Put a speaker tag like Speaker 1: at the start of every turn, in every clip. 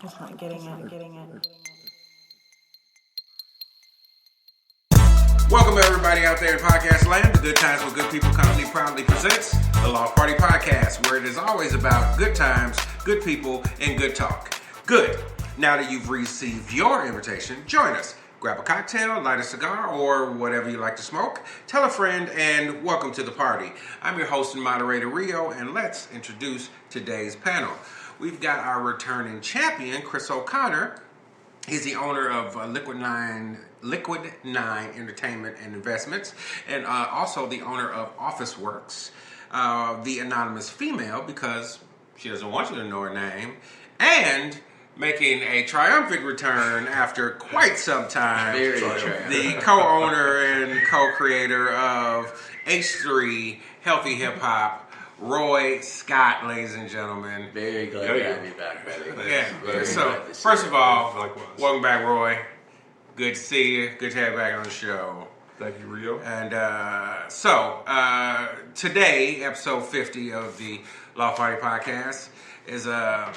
Speaker 1: It's not getting it.
Speaker 2: Welcome everybody out there in podcast land. The Good Times with Good People Company proudly presents the Loft Party Podcast, where it is always about good times, good people, and good talk. Good. Now that you've received your invitation, join us. Grab a cocktail, light a cigar, or whatever you like to smoke. Tell a friend, and welcome to the party. I'm your host and moderator, Rio, and let's introduce today's panel. We've got our returning champion, Chris O'Connor. He's the owner of Liquid Nine Entertainment and Investments, and also the owner of Officeworks, the anonymous female, because she doesn't want you to know her name, and making a triumphant return after quite some time, the co-owner and co-creator of H3 Healthy Hip Hop, Roy Scott, ladies and gentlemen.
Speaker 3: Very glad to have you back, buddy.
Speaker 2: Yeah. So, first of all, welcome back, Roy. Good to see you. Good to have you back on the show.
Speaker 4: Thank you, Rio.
Speaker 2: And today, episode 50 of the Loft Party Podcast is I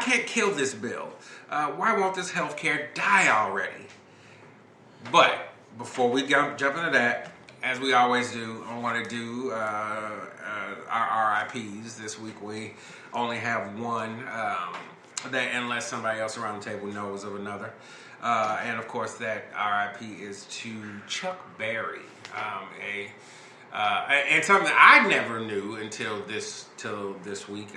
Speaker 2: Can't Kill This Bill. Why won't this healthcare die already? But before we jump into that, as we always do, I want to do our RIPs. This week we only have one, that unless somebody else around the table knows of another. And of course, that RIP is to Chuck Berry, and something I never knew until this week.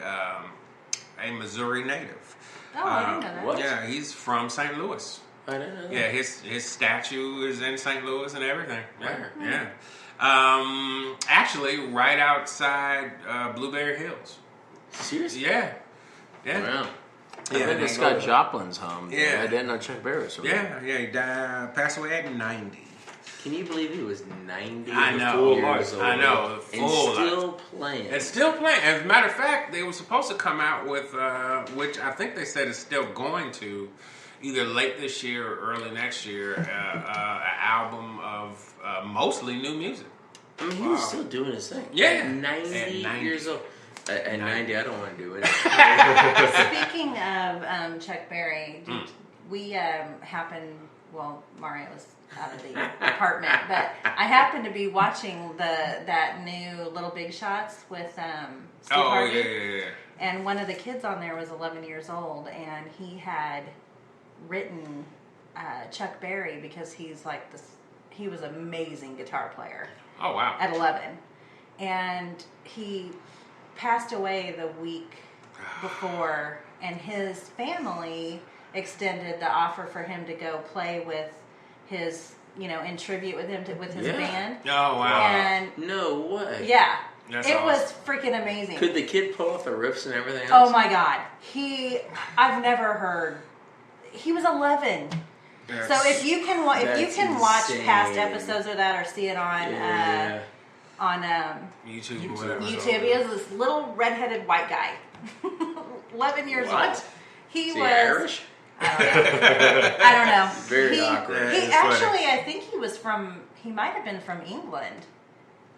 Speaker 2: A Missouri native.
Speaker 1: Oh, I didn't know that.
Speaker 3: What?
Speaker 2: Yeah, he's from St. Louis.
Speaker 3: I didn't know that.
Speaker 2: Yeah, his statue is in St. Louis and everything.
Speaker 3: Where?
Speaker 2: Yeah. Actually, right outside Blueberry Hills.
Speaker 3: Seriously?
Speaker 2: Yeah.
Speaker 3: Wow.
Speaker 2: Yeah,
Speaker 3: I think Scott Joplin's home.
Speaker 2: Yeah.
Speaker 3: I didn't know Chuck Berry was from there.
Speaker 2: Yeah, he died, passed away at 90.
Speaker 3: Can you believe he was 90
Speaker 2: I know.
Speaker 3: years old?
Speaker 2: I know.
Speaker 3: And still playing.
Speaker 2: It's still playing. As a matter of fact, they were supposed to come out with, which I think they said is still going to, either late this year or early next year, an album of mostly new music.
Speaker 3: I mean, he was still doing his thing.
Speaker 2: Yeah.
Speaker 3: At 90 years old. At 90, I don't want to do it.
Speaker 1: Speaking of Chuck Berry, we happened, well, Mario was out of the apartment, but I happened to be watching that new Little Big Shots with Steve Harvey.
Speaker 2: Yeah.
Speaker 1: And one of the kids on there was 11 years old, and he had written Chuck Berry because he's like this. He was an amazing guitar player.
Speaker 2: Oh, wow.
Speaker 1: At 11, and he passed away the week before, and his family extended the offer for him to go play with his, in tribute with him with his band.
Speaker 2: Oh, wow.
Speaker 1: And
Speaker 3: No way.
Speaker 1: yeah,
Speaker 2: That's
Speaker 1: it
Speaker 2: awesome.
Speaker 1: was freaking amazing.
Speaker 3: Could the kid pull off the riffs and everything
Speaker 1: Oh
Speaker 3: else?
Speaker 1: my God, I've never heard. He was 11. So if you can watch
Speaker 3: insane.
Speaker 1: past episodes of that or see it on
Speaker 2: YouTube or whatever.
Speaker 1: YouTube, he was this little redheaded white guy, 11 years
Speaker 3: What?
Speaker 1: old. He
Speaker 3: Is
Speaker 1: was
Speaker 3: he Irish?
Speaker 1: I don't know.
Speaker 3: Very awkward.
Speaker 1: He
Speaker 2: It's
Speaker 1: actually,
Speaker 2: funny.
Speaker 1: I think he might have been from England,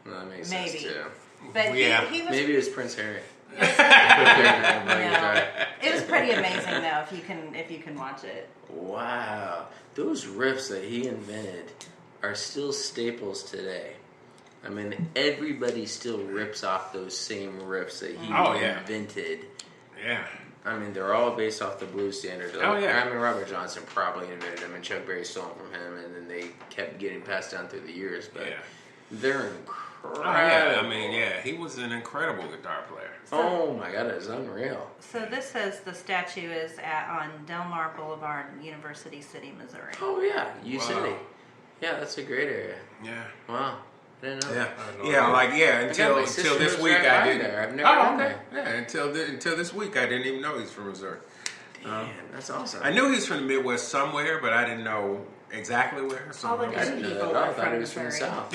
Speaker 3: Well, that makes
Speaker 1: maybe.
Speaker 3: sense, too.
Speaker 1: But
Speaker 2: Yeah.
Speaker 1: he was.
Speaker 3: Maybe it was Prince Harry.
Speaker 1: No. It was pretty amazing though. If you can watch it.
Speaker 3: Wow. Those riffs that he invented are still staples today. I mean, everybody still rips off those same riffs that he invented.
Speaker 2: Yeah.
Speaker 3: I mean, they're all based off the blues standard.
Speaker 2: Oh, yeah.
Speaker 3: I mean, Robert Johnson probably invented them, and Chuck Berry stole them from him, and then they kept getting passed down through the years. But they're incredible.
Speaker 2: Oh, yeah. I mean, yeah, he was an incredible guitar player.
Speaker 3: Oh my God, it's unreal.
Speaker 1: So this says the statue is on Del Mar Boulevard, University City, Missouri.
Speaker 3: Oh yeah, U
Speaker 2: Wow.
Speaker 3: City. Yeah, that's a great area.
Speaker 2: Yeah.
Speaker 3: Wow, I didn't know.
Speaker 2: Until this week I didn't.
Speaker 3: There. I've never been there.
Speaker 2: Yeah, until this week I didn't even know he's from Missouri.
Speaker 3: Damn, that's awesome.
Speaker 2: I knew he's from the Midwest somewhere, but I didn't know exactly where. So
Speaker 1: All the
Speaker 3: I
Speaker 1: good
Speaker 3: didn't know
Speaker 1: people
Speaker 3: that. I
Speaker 1: are
Speaker 3: thought he
Speaker 1: from
Speaker 3: was from the
Speaker 1: Missouri.
Speaker 3: South.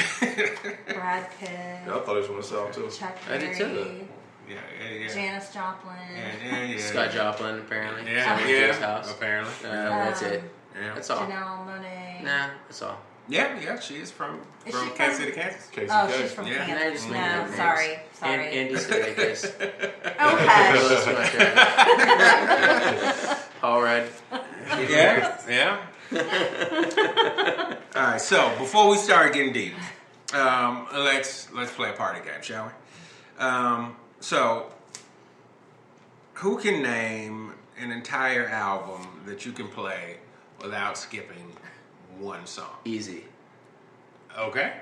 Speaker 1: Brad Pitt,
Speaker 4: Yeah, I thought he was from the South, too.
Speaker 1: Chuck
Speaker 3: I did too.
Speaker 1: Berry,
Speaker 2: yeah.
Speaker 1: Janis Joplin.
Speaker 2: Yeah.
Speaker 3: Scott Joplin, apparently.
Speaker 2: Yeah,
Speaker 3: Went to his house.
Speaker 2: apparently.
Speaker 3: That's it.
Speaker 2: Yeah.
Speaker 3: That's all.
Speaker 1: Janelle Monáe.
Speaker 3: Nah, that's all.
Speaker 2: Yeah, she is from
Speaker 1: Is she
Speaker 2: Kansas
Speaker 1: from-
Speaker 2: City, Kansas.
Speaker 1: Oh, she's from
Speaker 2: Yeah.
Speaker 3: Can I
Speaker 1: Kansas.
Speaker 3: just make
Speaker 1: No,
Speaker 3: up names?
Speaker 1: sorry.
Speaker 3: Andy said, I guess.
Speaker 1: Oh, hush.
Speaker 3: Let's watch that. All
Speaker 2: right, so before we start getting deep, let's play a party game, shall we? So, who can name an entire album that you can play without skipping one song?
Speaker 3: Easy.
Speaker 2: Okay.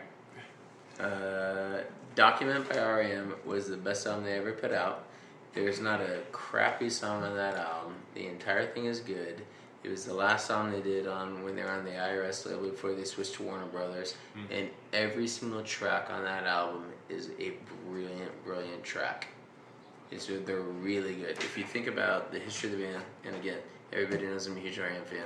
Speaker 3: Document by R.E.M. was the best album they ever put out. There's not a crappy song on that album. The entire thing is good. It was the last song they did on when they were on the IRS label before they switched to Warner Brothers. Mm-hmm. And every single track on that album is a brilliant, brilliant track. They're really good. If you think about the history of the band, and again, everybody knows I'm a huge R.E.M. fan.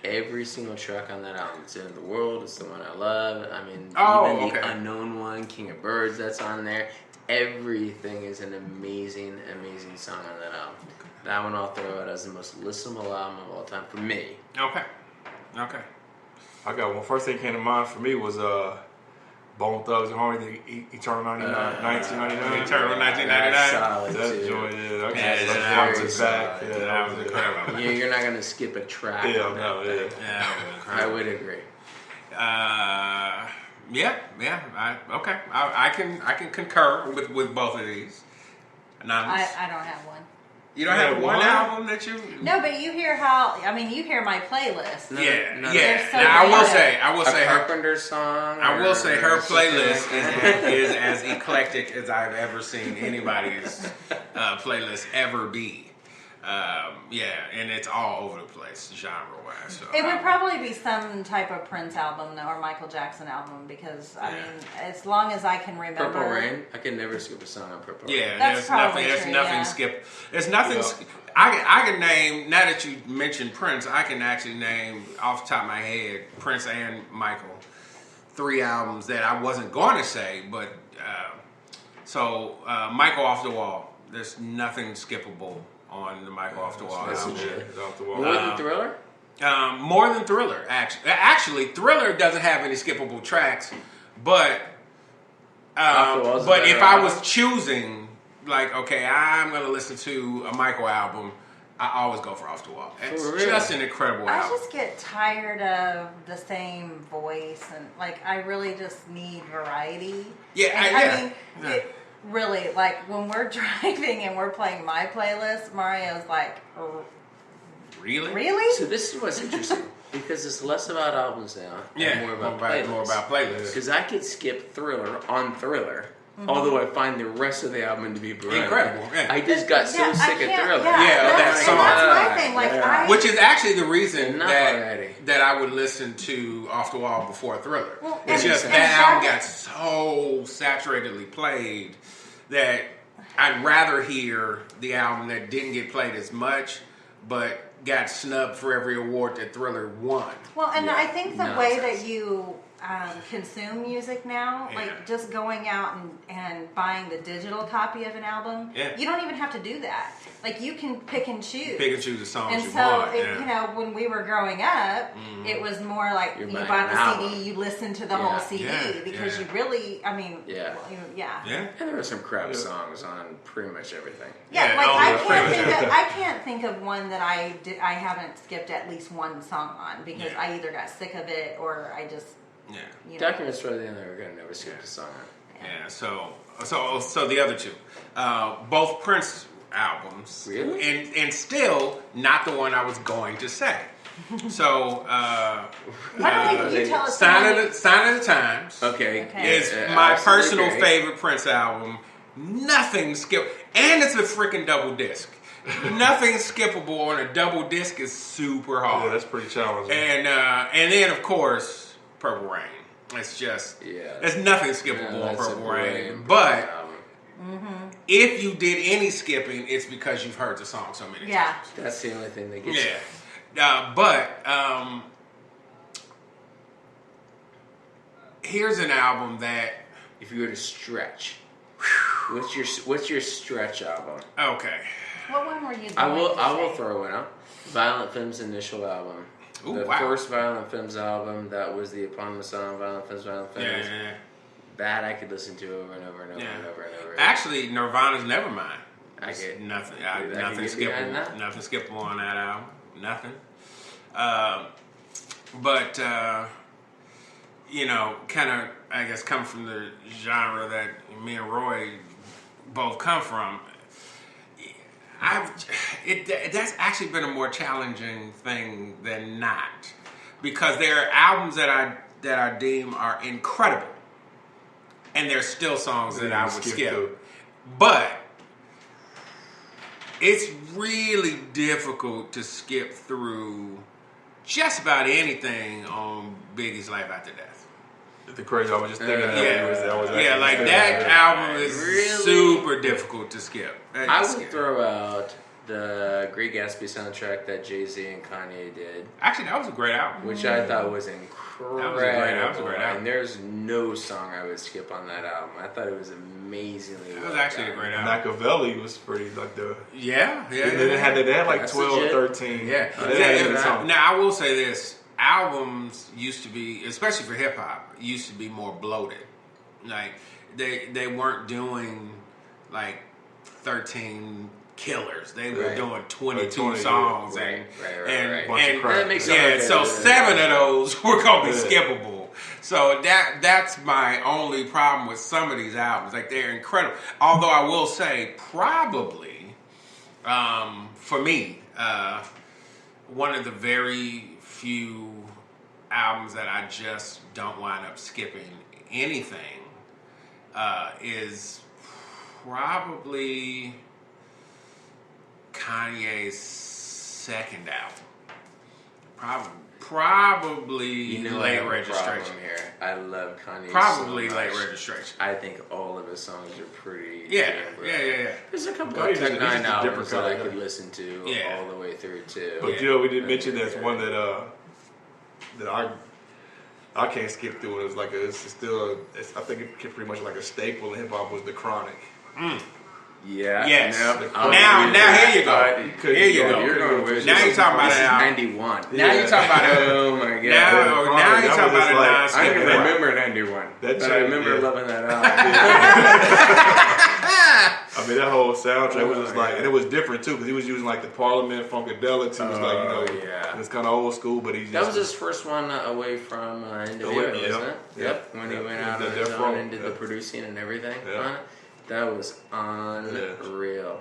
Speaker 3: Every single track on that album, it's in the world, it's the one I love. I mean, even the unknown one, King of Birds, that's on there. Everything is an amazing, amazing song on that album. That one I'll throw out as the most listenable album of all time for me.
Speaker 2: Okay.
Speaker 4: I got one. First thing that came to mind for me was Bone Thugs and Harmony, Eternal 1999.
Speaker 2: Eternal 1999.
Speaker 3: That's solid,
Speaker 4: that
Speaker 3: too.
Speaker 4: joint,
Speaker 3: That was
Speaker 4: back.
Speaker 2: That was incredible.
Speaker 3: You're not going to skip a track.
Speaker 2: Yeah,
Speaker 3: I would agree.
Speaker 2: I can concur with both of these. Anonymous.
Speaker 1: I don't have one.
Speaker 2: You don't have one album that you?
Speaker 1: No, but you hear you hear my playlist.
Speaker 2: Yeah.
Speaker 1: So
Speaker 2: now, I will say her
Speaker 3: Carpenter song.
Speaker 2: I will say her playlist is as eclectic as I've ever seen anybody's playlist ever be. And it's all over the place, genre-wise. So,
Speaker 1: it would probably be some type of Prince album or Michael Jackson album because, I mean, as long as I can remember.
Speaker 3: Purple Rain? I can never skip a song on Purple Rain.
Speaker 2: Yeah,
Speaker 1: That's
Speaker 2: there's nothing skip. There's nothing. I can name, now that you mentioned Prince, I can actually name, off the top of my head, Prince and Michael, 3 albums that I wasn't going to say, but, Michael Off the Wall, there's nothing skippable on the Michael Off the Wall album.
Speaker 4: Off the Wall.
Speaker 3: More than Thriller?
Speaker 2: More than Thriller, actually. Actually, Thriller doesn't have any skippable tracks, but if I was choosing, like, okay, I'm going to listen to a Michael album, I always go for Off the Wall. It's just an incredible album.
Speaker 1: I just get tired of the same voice, and, like, I really just need variety. Really, like, when we're driving and we're playing my playlist, Mario's like, Really?
Speaker 3: So this is what's interesting, because it's less about albums now and more about playlists. Because I could skip Thriller on Thriller, although I find the rest of the album to be brilliant.
Speaker 2: Incredible. Yeah.
Speaker 3: I just got so sick of Thriller.
Speaker 1: That's my thing. Like,
Speaker 2: which is actually the reason that I would listen to Off the Wall before Thriller.
Speaker 1: Well,
Speaker 2: it's just that album got so saturatedly played that I'd rather hear the album that didn't get played as much, but got snubbed for every award that Thriller won.
Speaker 1: Well, and I think the way that you consume music now, like just going out and buying the digital copy of an album, you don't even have to do that. Like, you can pick and choose.
Speaker 2: Pick and choose the songs
Speaker 1: and
Speaker 2: you
Speaker 1: so
Speaker 2: want.
Speaker 1: you know, when we were growing up, it was more like you bought the CD, you listened to the whole CD because you really, I mean,
Speaker 3: And there were some crap songs on pretty much everything.
Speaker 1: I can't think of one that I haven't skipped at least one song on because I either got sick of it or I just. You know.
Speaker 3: Documents for the end, we're gonna never skip a song on.
Speaker 2: Yeah. So the other two, both Prince albums,
Speaker 3: really,
Speaker 2: and still not the one I was going to say. So,
Speaker 1: why don't you tell us?
Speaker 2: Sign of the Times.
Speaker 3: Okay.
Speaker 2: Is my personal favorite Prince album. Nothing skip, and it's a freaking double disc. Nothing skippable on a double disc is super hard.
Speaker 4: Yeah, that's pretty challenging.
Speaker 2: And then of course Purple Rain. It's just there's nothing skippable on Purple Rain. But if you did any skipping, it's because you've heard the song so many times.
Speaker 3: That's the only thing that gets you.
Speaker 2: But here's an album that
Speaker 3: if you were to stretch, what's your stretch album?
Speaker 2: Okay.
Speaker 1: What one were you doing?
Speaker 3: I will throw one out. Violent Femmes' initial album.
Speaker 2: Ooh,
Speaker 3: first Violent Femmes album, that was the eponymous song, Violent Femmes.
Speaker 2: Yeah.
Speaker 3: That I could listen to over and over and over and over and over.
Speaker 2: Actually, Nirvana's Nevermind.
Speaker 3: I get
Speaker 2: nothing.
Speaker 3: Nothing
Speaker 2: skippable. Nothing skippable on that album. Nothing. kind of, I guess, come from the genre that me and Roy both come from. That's actually been a more challenging thing than not, because there are albums that I deem are incredible, and there's still songs that I would skip. But it's really difficult to skip through just about anything on Biggie's Life After Death.
Speaker 4: The crazy, I was just thinking
Speaker 2: that album is
Speaker 3: really
Speaker 2: super difficult to skip.
Speaker 3: I would throw out the Great Gatsby soundtrack that Jay-Z and Kanye did.
Speaker 2: Actually, that was a great album.
Speaker 3: Which I thought was incredible.
Speaker 2: That was a great album.
Speaker 3: And there's no song I would skip on that album. I thought it was amazingly
Speaker 2: That was actually a great album.
Speaker 4: Machiavelli was pretty like the...
Speaker 2: Yeah.
Speaker 4: They had like 12 or 13.
Speaker 2: Yeah. Now, I will say this. Albums used to be, especially for hip hop, used to be more bloated. Like they weren't doing like 13 killers. They were doing 22 songs and
Speaker 3: that makes
Speaker 2: so 7 of those were gonna be skippable. So that's my only problem with some of these albums. Like, they're incredible. Although I will say, probably for me, one of the very few albums that I just don't wind up skipping anything is probably Kanye's second album. Probably Late Registration.
Speaker 3: Here. I love Kanye.
Speaker 2: Probably
Speaker 3: so
Speaker 2: Late Registration.
Speaker 3: I think all of his songs are pretty.
Speaker 2: Yeah.
Speaker 3: There's a couple of Tech 9 albums that I could listen to all the way through too.
Speaker 4: But we didn't mention that's one that I can't skip through. It was like I think it's pretty much like a staple in hip hop was The Chronic.
Speaker 3: Yeah.
Speaker 2: Yes.
Speaker 3: Now
Speaker 2: here you go. Here you go.
Speaker 3: You're going
Speaker 2: now you're talking about
Speaker 3: it. 91.
Speaker 2: Now you're talking about it.
Speaker 3: Oh my god.
Speaker 2: Now you're talking about it.
Speaker 3: I don't remember 91. But I remember loving that album.
Speaker 4: I mean, that whole soundtrack was just like, and it was different too, because he was using like the Parliament Funkadelics. He was like, it was kind of old school, but that
Speaker 3: was his first one away from NWA, wasn't it? Yep. When he went out on his own and did the producing and everything on it. That was unreal.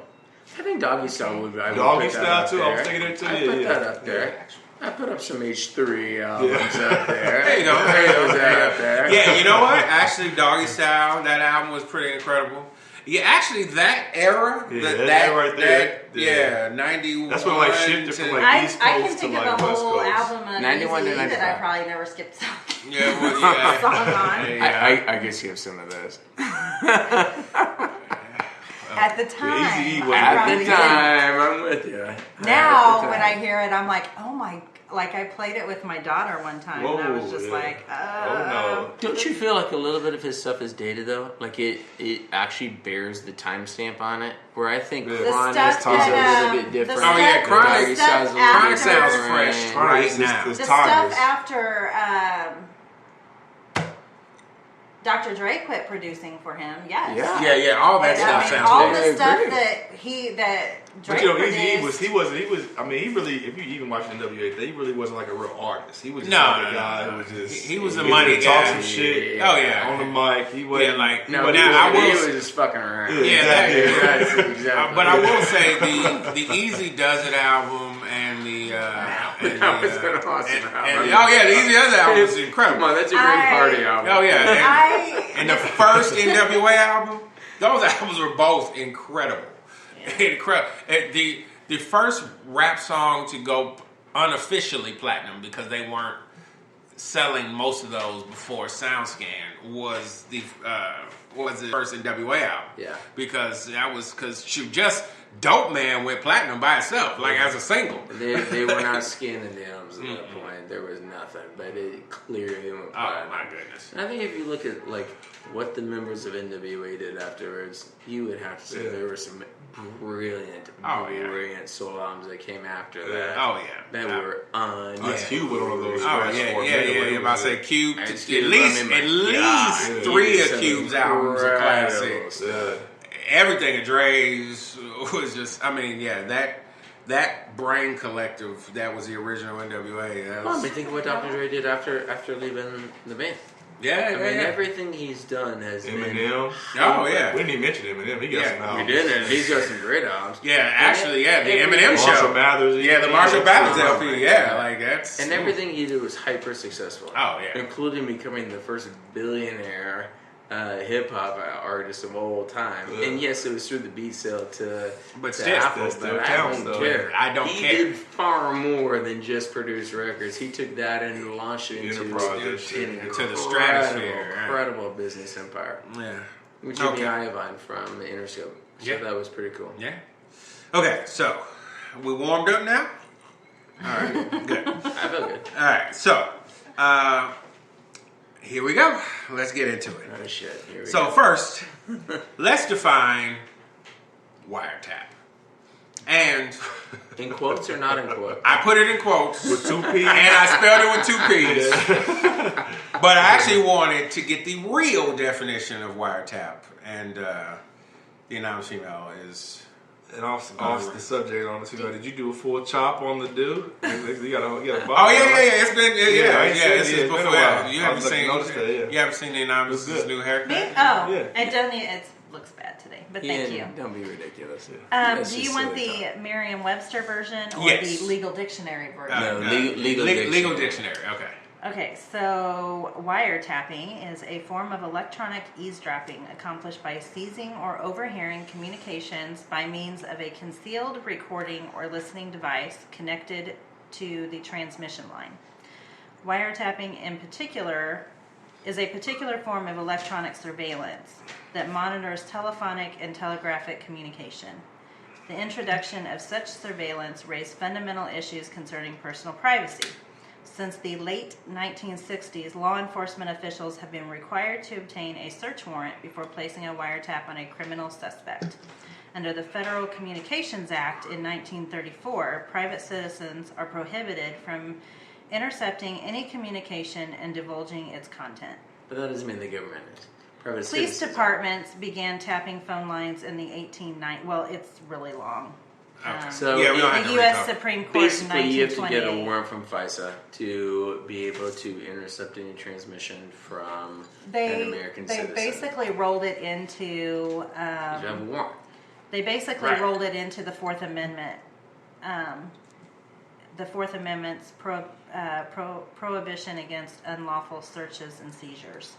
Speaker 3: I think Doggy Style would be.
Speaker 4: Doggy Style too. I was thinking it too.
Speaker 3: I put that up there. I put up some H3 albums up there.
Speaker 2: There you go.
Speaker 3: Up there.
Speaker 2: Yeah, you know what? Actually, Doggy Style, that album was pretty incredible. Yeah, actually, that era, that right there, 91.
Speaker 4: That's when like shifted from like East Coast
Speaker 1: I can think of the whole album of
Speaker 3: 91 to 95.
Speaker 1: that I probably never skipped some.
Speaker 3: I guess you have some of those.
Speaker 1: At the time,
Speaker 3: I'm with you.
Speaker 1: Now, when I hear it, I'm like, oh my. Like, I played it with my daughter one time, and I was just like,
Speaker 4: no.
Speaker 3: Don't you feel like a little bit of his stuff is dated, though? Like, it actually bears the timestamp on it? Where I think Chronic is a little bit different.
Speaker 2: Chronic sounds fresh right now.
Speaker 1: The stuff after Dr. Dre quit producing for him, yes.
Speaker 2: Yeah, all that stuff sounds
Speaker 1: all
Speaker 2: good.
Speaker 1: the stuff that Dre produced.
Speaker 4: He was. I mean, he really. If you even watch NWA, he really wasn't like a real artist. He was just like a guy who was just.
Speaker 2: He was a money guy.
Speaker 4: Talk some shit.
Speaker 2: Oh yeah,
Speaker 4: on the mic. He was.
Speaker 2: Yeah, like
Speaker 3: no. He was just fucking around.
Speaker 2: Yeah,
Speaker 3: exactly.
Speaker 2: But I will say the Easy Does It album and the
Speaker 3: that was an awesome album.
Speaker 2: The Easy Does It album was incredible.
Speaker 3: Come on, that's a great party album.
Speaker 2: Oh yeah, and the first NWA album, those albums were both incredible. Incredible. The first rap song to go unofficially platinum, because they weren't selling most of those before SoundScan, was the first NWA album.
Speaker 3: Yeah.
Speaker 2: Because just Dope Man went platinum by itself, like as a single.
Speaker 3: They were not scanning the albums at that point. There was nothing, but it clearly went platinum.
Speaker 2: Oh my goodness!
Speaker 3: And I think if you look at like what the members of NWA did afterwards, you would have to say there were some brilliant soul albums that came after that.
Speaker 2: Oh yeah,
Speaker 3: that were
Speaker 4: Cube was one of those.
Speaker 2: Yeah. About to say Cube. At least 3 of Cube's albums are classics. Everything of Dre's was just. I mean, that Brain Collective, that was the original NWA.
Speaker 3: Think of what Dr. Dre did after leaving the band.
Speaker 2: Yeah,
Speaker 3: I mean, everything he's done has
Speaker 4: Eminem.
Speaker 3: been.
Speaker 2: Oh, yeah.
Speaker 4: We didn't even mention Eminem. He got some
Speaker 3: We
Speaker 4: albums.
Speaker 3: didn't. He's got some great albums.
Speaker 2: Yeah, actually, yeah, the Eminem
Speaker 4: Marshall
Speaker 2: show.
Speaker 4: Mathers.
Speaker 2: Yeah, the Marshall Mathers LP.
Speaker 3: right.
Speaker 2: Yeah, like that's.
Speaker 3: And everything he did was hyper successful.
Speaker 2: Oh, yeah.
Speaker 3: Including becoming the first billionaire hip hop artist of all time.
Speaker 4: Yeah.
Speaker 3: And yes, it was through the beat sale to
Speaker 2: still,
Speaker 3: Apple,
Speaker 4: still
Speaker 3: but I
Speaker 4: counts,
Speaker 3: don't
Speaker 4: though.
Speaker 3: care.
Speaker 2: I don't
Speaker 3: he
Speaker 2: care.
Speaker 3: did far more than just produce records. He took that and launched it into
Speaker 4: Enterprise,
Speaker 3: an
Speaker 2: into the stratosphere.
Speaker 3: incredible business empire.
Speaker 2: Yeah.
Speaker 3: Which
Speaker 2: Okay.
Speaker 3: Jimmy Iovine from Interscope. So
Speaker 2: Yeah.
Speaker 3: that was pretty cool.
Speaker 2: Yeah. Okay, so we warmed up now. All right, good.
Speaker 3: I feel good.
Speaker 2: All right, so here we go. Let's get into it.
Speaker 3: Oh shit. Here we
Speaker 2: So
Speaker 3: go.
Speaker 2: first, let's define wiretap. And
Speaker 3: In quotes or not in quotes?
Speaker 2: I put it in quotes,
Speaker 4: With 2 P's.
Speaker 2: and I spelled it with 2 P's. But I actually wanted to get the real definition of wiretap, and the anonymous female is.
Speaker 4: And off the subject on this, did you do a full chop on the dude? You got a
Speaker 2: Oh yeah. It's been
Speaker 4: it's
Speaker 2: It's
Speaker 4: been
Speaker 2: before.
Speaker 4: a while.
Speaker 2: You
Speaker 4: I
Speaker 2: haven't
Speaker 4: was like,
Speaker 2: seen.
Speaker 4: noticed that, yeah.
Speaker 2: You haven't seen the anonymous
Speaker 4: It was good.
Speaker 2: new haircut.
Speaker 1: Me? Oh,
Speaker 4: Yeah.
Speaker 1: I don't need it. Looks bad today, but thank you.
Speaker 3: Don't be ridiculous.
Speaker 1: Do
Speaker 3: That's
Speaker 1: you
Speaker 3: just
Speaker 1: want
Speaker 3: silly
Speaker 1: the
Speaker 3: talk.
Speaker 1: Merriam-Webster version or
Speaker 2: Yes.
Speaker 1: the legal dictionary version?
Speaker 3: No, legal
Speaker 2: legal
Speaker 3: dictionary.
Speaker 2: dictionary. Okay.
Speaker 1: Okay, so wiretapping is a form of electronic eavesdropping accomplished by seizing or overhearing communications by means of a concealed recording or listening device connected to the transmission line. Wiretapping in particular is a particular form of electronic surveillance that monitors telephonic and telegraphic communication. The introduction of such surveillance raised fundamental issues concerning personal privacy. Since the late 1960s, law enforcement officials have been required to obtain a search warrant before placing a wiretap on a criminal suspect. Under the Federal Communications Act in 1934, private citizens are prohibited from intercepting any communication and divulging its content.
Speaker 3: But that doesn't mean the government is. Private
Speaker 1: Police
Speaker 3: citizens
Speaker 1: departments began tapping phone lines in the 1890s. Well, it's really long.
Speaker 2: Okay.
Speaker 3: So
Speaker 2: yeah, we don't have
Speaker 1: The
Speaker 2: to
Speaker 1: U.S.
Speaker 2: read
Speaker 1: Supreme Court
Speaker 3: basically,
Speaker 1: in
Speaker 3: you have to get a
Speaker 1: 1928.
Speaker 3: warrant from FISA to be able to intercept any transmission from an
Speaker 1: They
Speaker 3: American
Speaker 1: they
Speaker 3: citizen.
Speaker 1: basically rolled it into.
Speaker 3: You have a warrant.
Speaker 1: They basically
Speaker 2: Right.
Speaker 1: rolled it into the Fourth Amendment. The Fourth Amendment's prohibition against unlawful searches and seizures.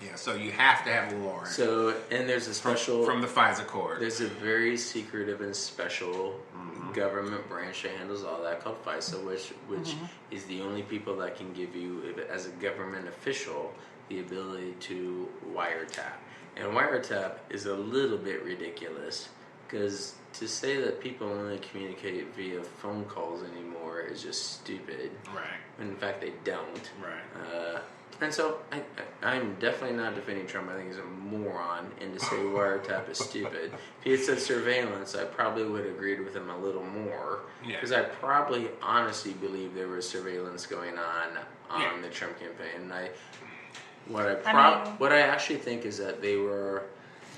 Speaker 2: Yeah, so you have to have a warrant.
Speaker 3: So, and there's a special
Speaker 2: from the FISA court.
Speaker 3: There's a very secretive and special government branch that handles all that called FISA, which is the only people that can give you, as a government official, the ability to wiretap. And wiretap is a little bit ridiculous because to say that people only communicate via phone calls anymore is just stupid.
Speaker 2: Right.
Speaker 3: In fact, they don't.
Speaker 2: Right.
Speaker 3: And so I'm definitely not defending Trump. I think he's a moron, and to say wiretap is stupid. If he had said surveillance, I probably would have agreed with him a little more. Because I probably honestly believe there was surveillance going on the Trump campaign. And what I actually think is that they were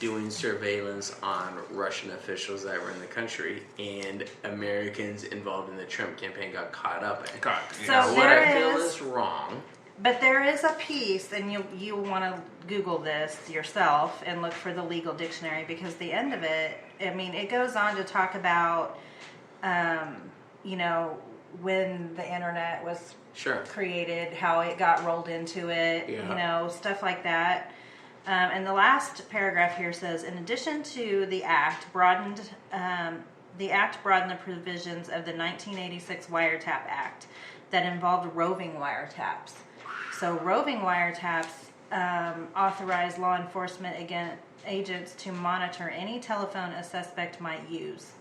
Speaker 3: doing surveillance on Russian officials that were in the country, and Americans involved in the Trump campaign got caught up in it.
Speaker 1: So
Speaker 3: Now, what I feel
Speaker 1: there is-
Speaker 3: is wrong.
Speaker 1: But there is a piece, and you want to Google this yourself and look for the legal dictionary, because the end of it, I mean, it goes on to talk about, when the internet was created, how it got rolled into it, stuff like that. And the last paragraph here says, in addition to the act broadened the provisions of the 1986 Wiretap Act that involved roving wiretaps. So roving wiretaps authorize law enforcement agents to monitor any telephone a suspect might use.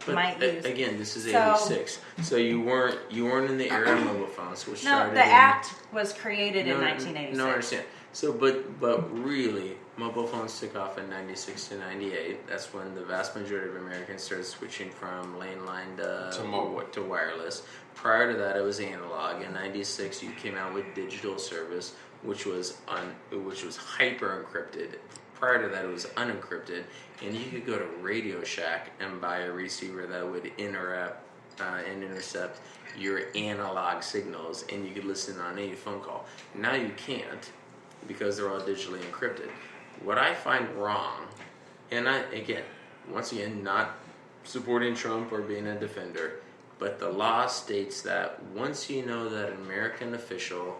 Speaker 3: But again, this is
Speaker 1: So-
Speaker 3: 86. So you weren't in the era of mobile phones, which
Speaker 1: No,
Speaker 3: started
Speaker 1: the
Speaker 3: in,
Speaker 1: act was created in 1986.
Speaker 3: No, I understand. So, but really, mobile phones took off in 96 to 98. That's when the vast majority of Americans started switching from landline to wireless. Prior to that, it was analog. In 96, you came out with digital service, which was hyper encrypted. Prior to that, it was unencrypted, and you could go to Radio Shack and buy a receiver that would intercept your analog signals, and you could listen on any phone call. Now you can't. because they're all digitally encrypted. What I find wrong, and once again, not supporting Trump or being a defender, but the law states that once you know that an American official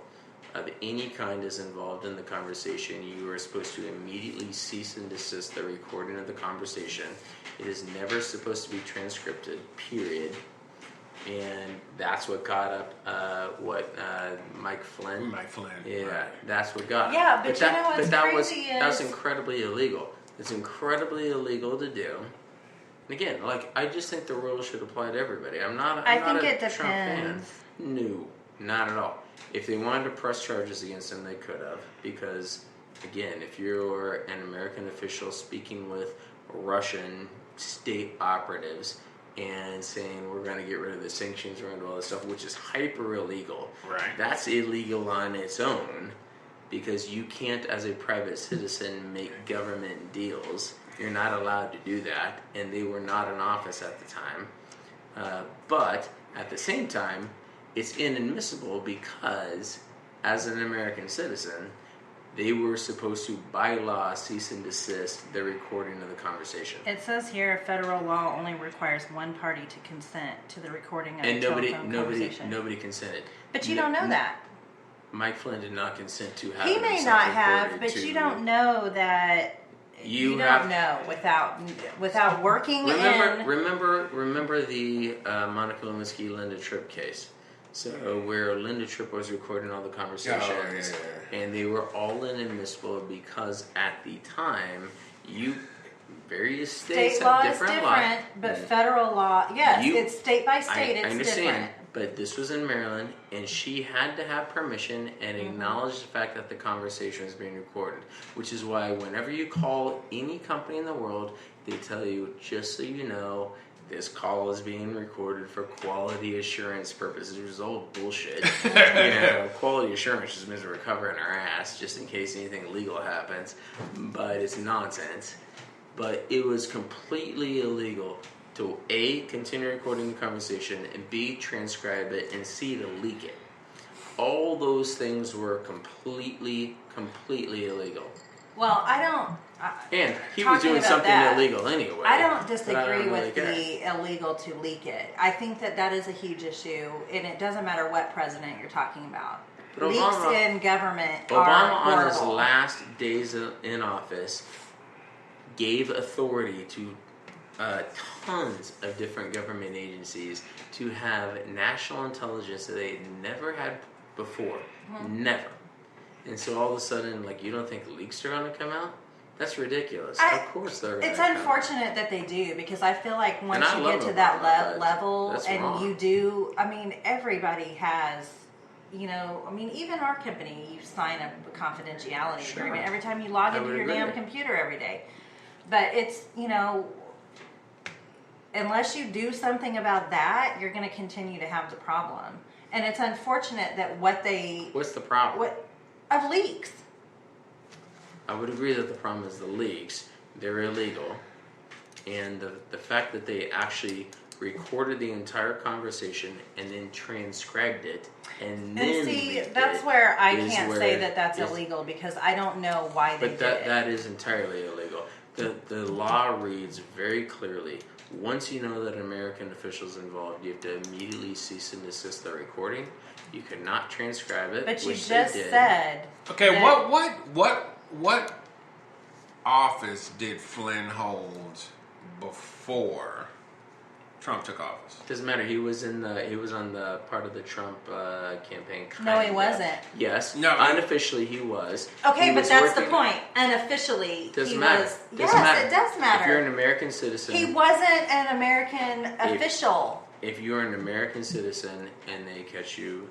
Speaker 3: of any kind is involved in the conversation, you are supposed to immediately cease and desist the recording of the conversation. It is never supposed to be transcribed, period. And that's what got up Mike Flynn.
Speaker 2: Mike Flynn.
Speaker 3: Yeah,
Speaker 2: right.
Speaker 3: That's what got.
Speaker 1: Yeah, but you know what's
Speaker 3: that
Speaker 1: crazy is
Speaker 3: that's incredibly illegal. It's incredibly illegal to do. And again, I just think the rules should apply to everybody. I'm not
Speaker 1: I
Speaker 3: not
Speaker 1: think
Speaker 3: a
Speaker 1: it
Speaker 3: Trump fan.
Speaker 1: depends.
Speaker 3: No, not at all. If they wanted to press charges against him, they could have. Because, again, if you're an American official speaking with Russian state operatives and saying we're going to get rid of the sanctions, we're going to do all this stuff, which is hyper illegal.
Speaker 2: Right.
Speaker 3: That's illegal on its own because you can't, as a private citizen, make government deals. You're not allowed to do that, and they were not in office at the time. But at the same time, it's inadmissible because, as an American citizen, they were supposed to, by law, cease and desist the recording of the conversation.
Speaker 1: It says here, federal law only requires one party to consent to the recording of
Speaker 3: And
Speaker 1: a telephone conversation.
Speaker 3: nobody consented.
Speaker 1: But you don't know that.
Speaker 3: Mike Flynn did not consent to have
Speaker 1: He
Speaker 3: it
Speaker 1: may
Speaker 3: himself
Speaker 1: not have,
Speaker 3: recorded
Speaker 1: but
Speaker 3: to-
Speaker 1: you don't know that. You don't know without working in.
Speaker 3: Remember the Monica Lewinsky Linda Tripp case. So where Linda Tripp was recording all the conversations, and they were all inadmissible because at the time, various states
Speaker 1: State law
Speaker 3: have
Speaker 1: is
Speaker 3: different
Speaker 1: different, but federal law, yes, it's state by state.
Speaker 3: I
Speaker 1: It's
Speaker 3: understand,
Speaker 1: different.
Speaker 3: but this was in Maryland, and she had to have permission and acknowledge the fact that the conversation was being recorded. Which is why whenever you call any company in the world, they tell you, just so you know, this call is being recorded for quality assurance purposes, which is all bullshit. Quality assurance just means we're covering our ass just in case anything illegal happens. But it's nonsense. But it was completely illegal to A, continue recording the conversation, and B, transcribe it, and C, to leak it. All those things were completely illegal.
Speaker 1: Well, I don't.
Speaker 3: And he was doing something illegal anyway.
Speaker 1: I don't disagree with
Speaker 3: care.
Speaker 1: the illegal to leak it. I think that is a huge issue, and it doesn't matter what president you're talking about.
Speaker 3: But
Speaker 1: Leaks
Speaker 3: Obama-
Speaker 1: in government
Speaker 3: Obama,
Speaker 1: are
Speaker 3: on his
Speaker 1: horrible.
Speaker 3: last days in office, gave authority to tons of different government agencies to have national intelligence that they had never had before. Never. And so all of a sudden, you don't think leaks are going to come out? That's ridiculous. Of course they're going to
Speaker 1: It's
Speaker 3: come out.
Speaker 1: unfortunate that they do, because I feel like once
Speaker 3: And I
Speaker 1: you
Speaker 3: love
Speaker 1: get to
Speaker 3: Obama,
Speaker 1: that
Speaker 3: but
Speaker 1: level
Speaker 3: that's
Speaker 1: and
Speaker 3: wrong.
Speaker 1: you do, everybody has, even our company, you sign a confidentiality
Speaker 3: Sure.
Speaker 1: agreement every time you log
Speaker 3: I
Speaker 1: into
Speaker 3: would
Speaker 1: your
Speaker 3: agree.
Speaker 1: damn computer every day. But it's, unless you do something about that, you're going to continue to have the problem. And it's unfortunate that
Speaker 3: What's the problem?
Speaker 1: of leaks.
Speaker 3: I would agree that the problem is the leaks. They're illegal. And the fact that they actually recorded the entire conversation and then transcribed it and then
Speaker 1: And see,
Speaker 3: leaked
Speaker 1: that's
Speaker 3: it
Speaker 1: where I
Speaker 3: is
Speaker 1: can't
Speaker 3: where
Speaker 1: say that that's
Speaker 3: it's-
Speaker 1: illegal, because I don't know why they
Speaker 3: But
Speaker 1: did it.
Speaker 3: that is entirely illegal. The law reads very clearly, once you know that an American official is involved, you have to immediately cease and desist the recording. You cannot transcribe it,
Speaker 1: But you
Speaker 3: which
Speaker 1: just
Speaker 3: they did.
Speaker 1: said.
Speaker 2: Okay,
Speaker 1: that-
Speaker 2: what office did Flynn hold before Trump took office?
Speaker 3: Doesn't matter. He was on the part of the Trump campaign.
Speaker 1: No, he
Speaker 3: kinda.
Speaker 1: wasn't.
Speaker 3: Yes.
Speaker 2: No.
Speaker 3: Unofficially, he was.
Speaker 1: Okay,
Speaker 3: He
Speaker 1: but
Speaker 3: was
Speaker 1: that's the
Speaker 3: working-
Speaker 1: point. Unofficially,
Speaker 3: Doesn't
Speaker 1: he
Speaker 3: matter.
Speaker 1: was.
Speaker 3: Doesn't
Speaker 1: Yes,
Speaker 3: matter.
Speaker 1: it does matter.
Speaker 3: If you're an American citizen,
Speaker 1: He wasn't an American official.
Speaker 3: if you're an American citizen and they catch you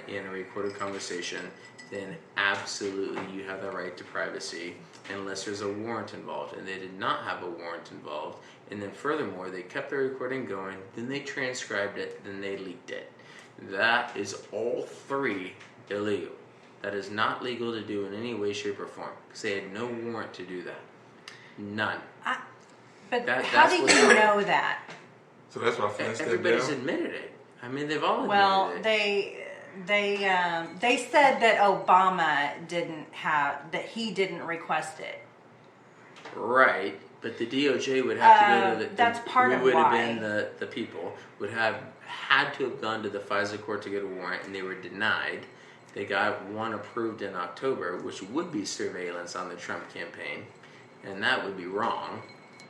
Speaker 3: in a recorded conversation, then absolutely you have the right to privacy unless there's a warrant involved. And they did not have a warrant involved. And then furthermore, they kept the recording going, then they transcribed it, then they leaked it. That is all three illegal. That is not legal to do in any way, shape, or form. Because they had no warrant to do that. None.
Speaker 1: But
Speaker 3: That-
Speaker 1: how
Speaker 3: that's
Speaker 1: do
Speaker 3: what's
Speaker 1: you
Speaker 3: wrong.
Speaker 1: know that?
Speaker 4: So that's why Flynn stepped
Speaker 3: Everybody's
Speaker 4: down.
Speaker 3: admitted it. They've all admitted
Speaker 1: Well,
Speaker 3: it.
Speaker 1: They said that Obama he didn't request it.
Speaker 3: Right, but the DOJ would have to go to the...
Speaker 1: That's part of
Speaker 3: who would
Speaker 1: why.
Speaker 3: have been the people, would have had to have gone to the FISA court to get a warrant, and they were denied. They got one approved in October, which would be surveillance on the Trump campaign, and that would be wrong.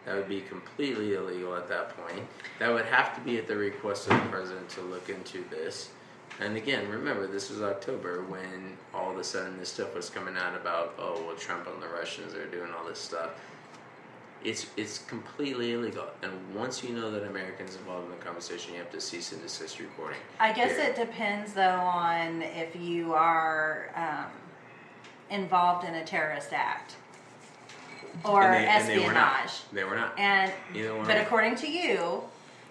Speaker 3: That would be completely illegal at that point. That would have to be at the request of the president to look into this. And again, remember, this was October when all of a sudden this stuff was coming out about, oh, well, Trump and the Russians are doing all this stuff. It's completely illegal. And once you know that Americans involved in the conversation, you have to cease and desist recording.
Speaker 1: I guess it depends, though, on if you are involved in a terrorist act or espionage.
Speaker 3: They were not.
Speaker 1: And
Speaker 3: Either one.
Speaker 1: but according to you,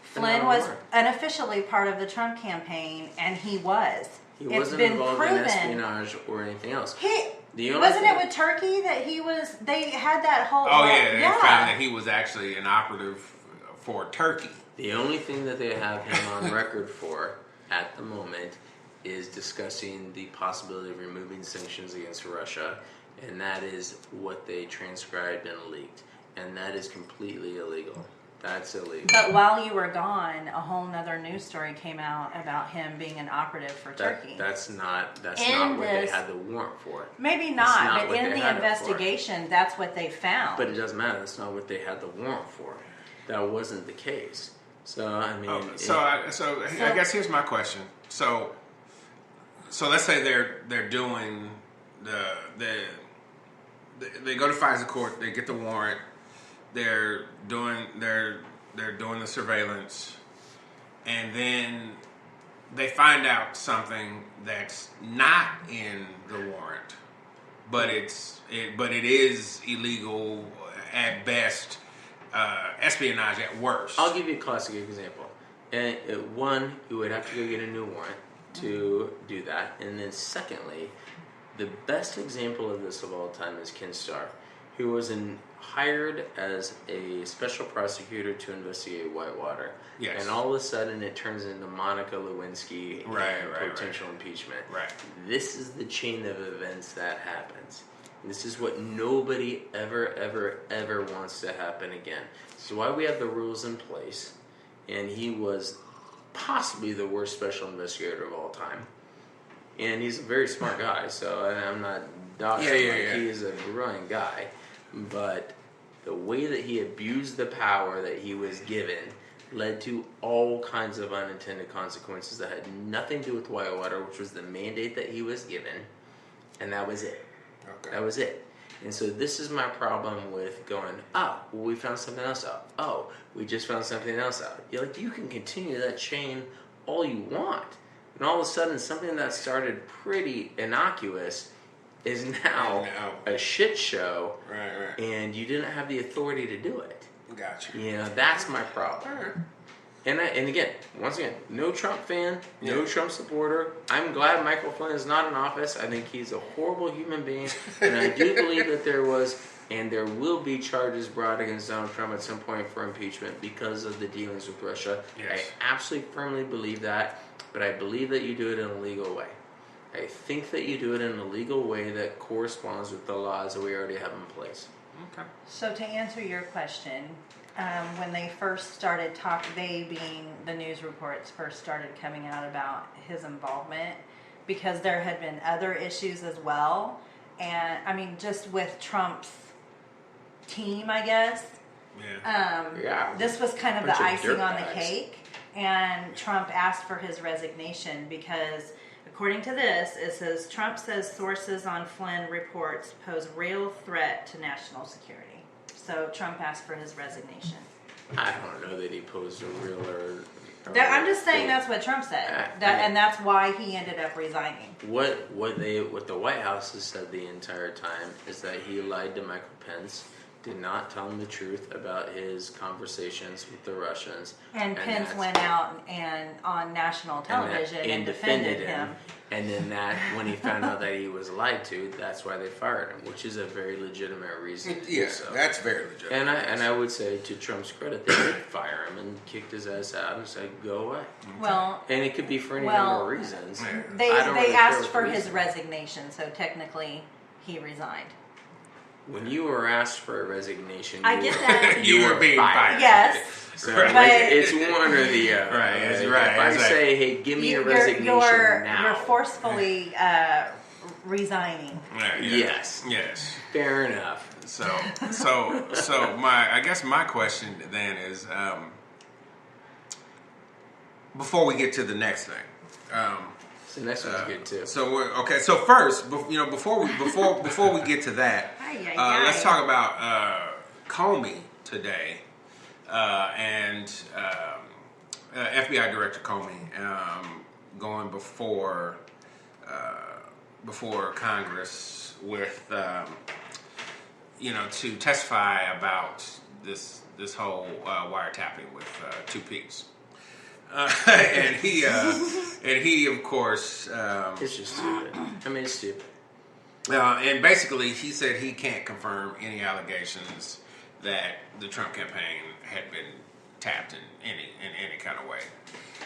Speaker 1: Flynn
Speaker 3: Never
Speaker 1: was
Speaker 3: were.
Speaker 1: unofficially part of the Trump campaign, and he was.
Speaker 3: He
Speaker 1: It's
Speaker 3: wasn't
Speaker 1: been
Speaker 3: involved
Speaker 1: proven.
Speaker 3: in espionage or anything else. The only
Speaker 1: Wasn't
Speaker 3: thing-
Speaker 1: it with Turkey that he was? They had that whole.
Speaker 2: Oh yeah, they found that he was actually an operative for Turkey.
Speaker 3: The only thing that they have him on record for at the moment is discussing the possibility of removing sanctions against Russia, and that is what they transcribed and leaked, and that is completely illegal. That's illegal.
Speaker 1: But while you were gone, a whole nother news story came out about him being an operative for Turkey.
Speaker 3: That's not what
Speaker 1: In
Speaker 3: they
Speaker 1: this-
Speaker 3: had the warrant for.
Speaker 1: Maybe
Speaker 3: That's
Speaker 1: not,
Speaker 3: not
Speaker 1: but
Speaker 3: what
Speaker 1: in
Speaker 3: they
Speaker 1: the
Speaker 3: had it for.
Speaker 1: investigation, that's what they found.
Speaker 3: But it doesn't matter. That's not what they had the warrant for. That wasn't the case. So I mean,
Speaker 2: I guess here's my question. So let's say they're doing they go to FISA court, they get the warrant, they're doing the surveillance, and then they find out something that's not in the warrant, but it is illegal at best, espionage at worst.
Speaker 3: I'll give you a classic example. And one, you would have to go get a new warrant to do that, and then secondly, the best example of this of all time is Ken Starr, who was hired as a special prosecutor to investigate Whitewater.
Speaker 2: Yes.
Speaker 3: And all of a sudden it turns into Monica Lewinsky and potential impeachment.
Speaker 2: Right.
Speaker 3: This is the chain of events that happens. This is what nobody ever wants to happen again. This is why we have the rules in place. And he was possibly the worst special investigator of all time. And he's a very smart guy, so I'm not dogging him. He is a brilliant guy. But the way that he abused the power that he was given led to all kinds of unintended consequences that had nothing to do with Whitewater, which was the mandate that he was given. And that was it.
Speaker 2: Okay.
Speaker 3: That was it. And so this is my problem with going, oh, well, we found something else out. Oh, we just found something else out. You can continue that chain all you want. And all of a sudden, something that started pretty innocuous is now a shit show.
Speaker 2: Right.
Speaker 3: And you didn't have the authority to do it.
Speaker 2: Gotcha.
Speaker 3: That's my problem.
Speaker 2: All right.
Speaker 3: And again, once again, no Trump fan, no Trump supporter. I'm glad Michael Flynn is not in office. I think he's a horrible human being. And I do believe that there was and there will be charges brought against Donald Trump at some point for impeachment because of the dealings with Russia.
Speaker 2: Yes.
Speaker 3: I absolutely firmly believe that, but I believe that you do it in a legal way. I think that you do it in a legal way that corresponds with the laws that we already have in place.
Speaker 2: Okay.
Speaker 1: So to answer your question, when they first started they being the news reports first started coming out about his involvement, because there had been other issues as well, and I mean just with Trump's team, I guess.
Speaker 3: Yeah.
Speaker 1: This was kind of
Speaker 3: Bunch
Speaker 1: the
Speaker 3: of
Speaker 1: icing on the
Speaker 3: dirtbags.
Speaker 1: cake, and Trump asked for his resignation because, according to this, it says Trump says sources on Flynn reports pose real threat to national security. So Trump asked for his resignation.
Speaker 3: I don't know that he posed a real
Speaker 1: I'm just saying that's what Trump said, and that's why he ended up resigning.
Speaker 3: What the White House has said the entire time is that he lied to Michael Pence, did not tell him the truth about his conversations with the Russians.
Speaker 1: And Pence went out and on national television and defended him.
Speaker 3: And then that, when he found out that he was lied to, that's why they fired him, which is a very legitimate reason.
Speaker 2: Yes, that's very legitimate.
Speaker 3: And I would say, to Trump's credit, they did fire him and kicked his ass out and said, "Go away."
Speaker 1: Well,
Speaker 3: and it could be for any number of reasons.
Speaker 1: They
Speaker 3: I don't really
Speaker 1: asked
Speaker 3: care what
Speaker 1: for
Speaker 3: the
Speaker 1: his
Speaker 3: reason.
Speaker 1: resignation, so technically he resigned.
Speaker 3: When you were asked for a resignation,
Speaker 1: I get that.
Speaker 2: You were being fired.
Speaker 1: Yes.
Speaker 3: So
Speaker 2: Right.
Speaker 1: But-
Speaker 3: it's one or the other.
Speaker 2: Right, that's
Speaker 3: If
Speaker 2: right,
Speaker 3: I
Speaker 2: exactly.
Speaker 3: say, "Hey, give me a resignation now,"
Speaker 1: You're forcefully resigning.
Speaker 2: Right,
Speaker 3: Yes.
Speaker 2: Yes.
Speaker 3: Fair enough.
Speaker 2: So I guess my question then is, before we get to the next thing.
Speaker 3: So next one's good too.
Speaker 2: So first, before we get to that, let's talk about Comey today, and FBI Director Comey going before Congress with to testify about this whole wiretapping with two P's. And he of course
Speaker 3: It's just stupid. I mean, it's stupid.
Speaker 2: and basically he said he can't confirm any allegations that the Trump campaign had been tapped in any kind of way.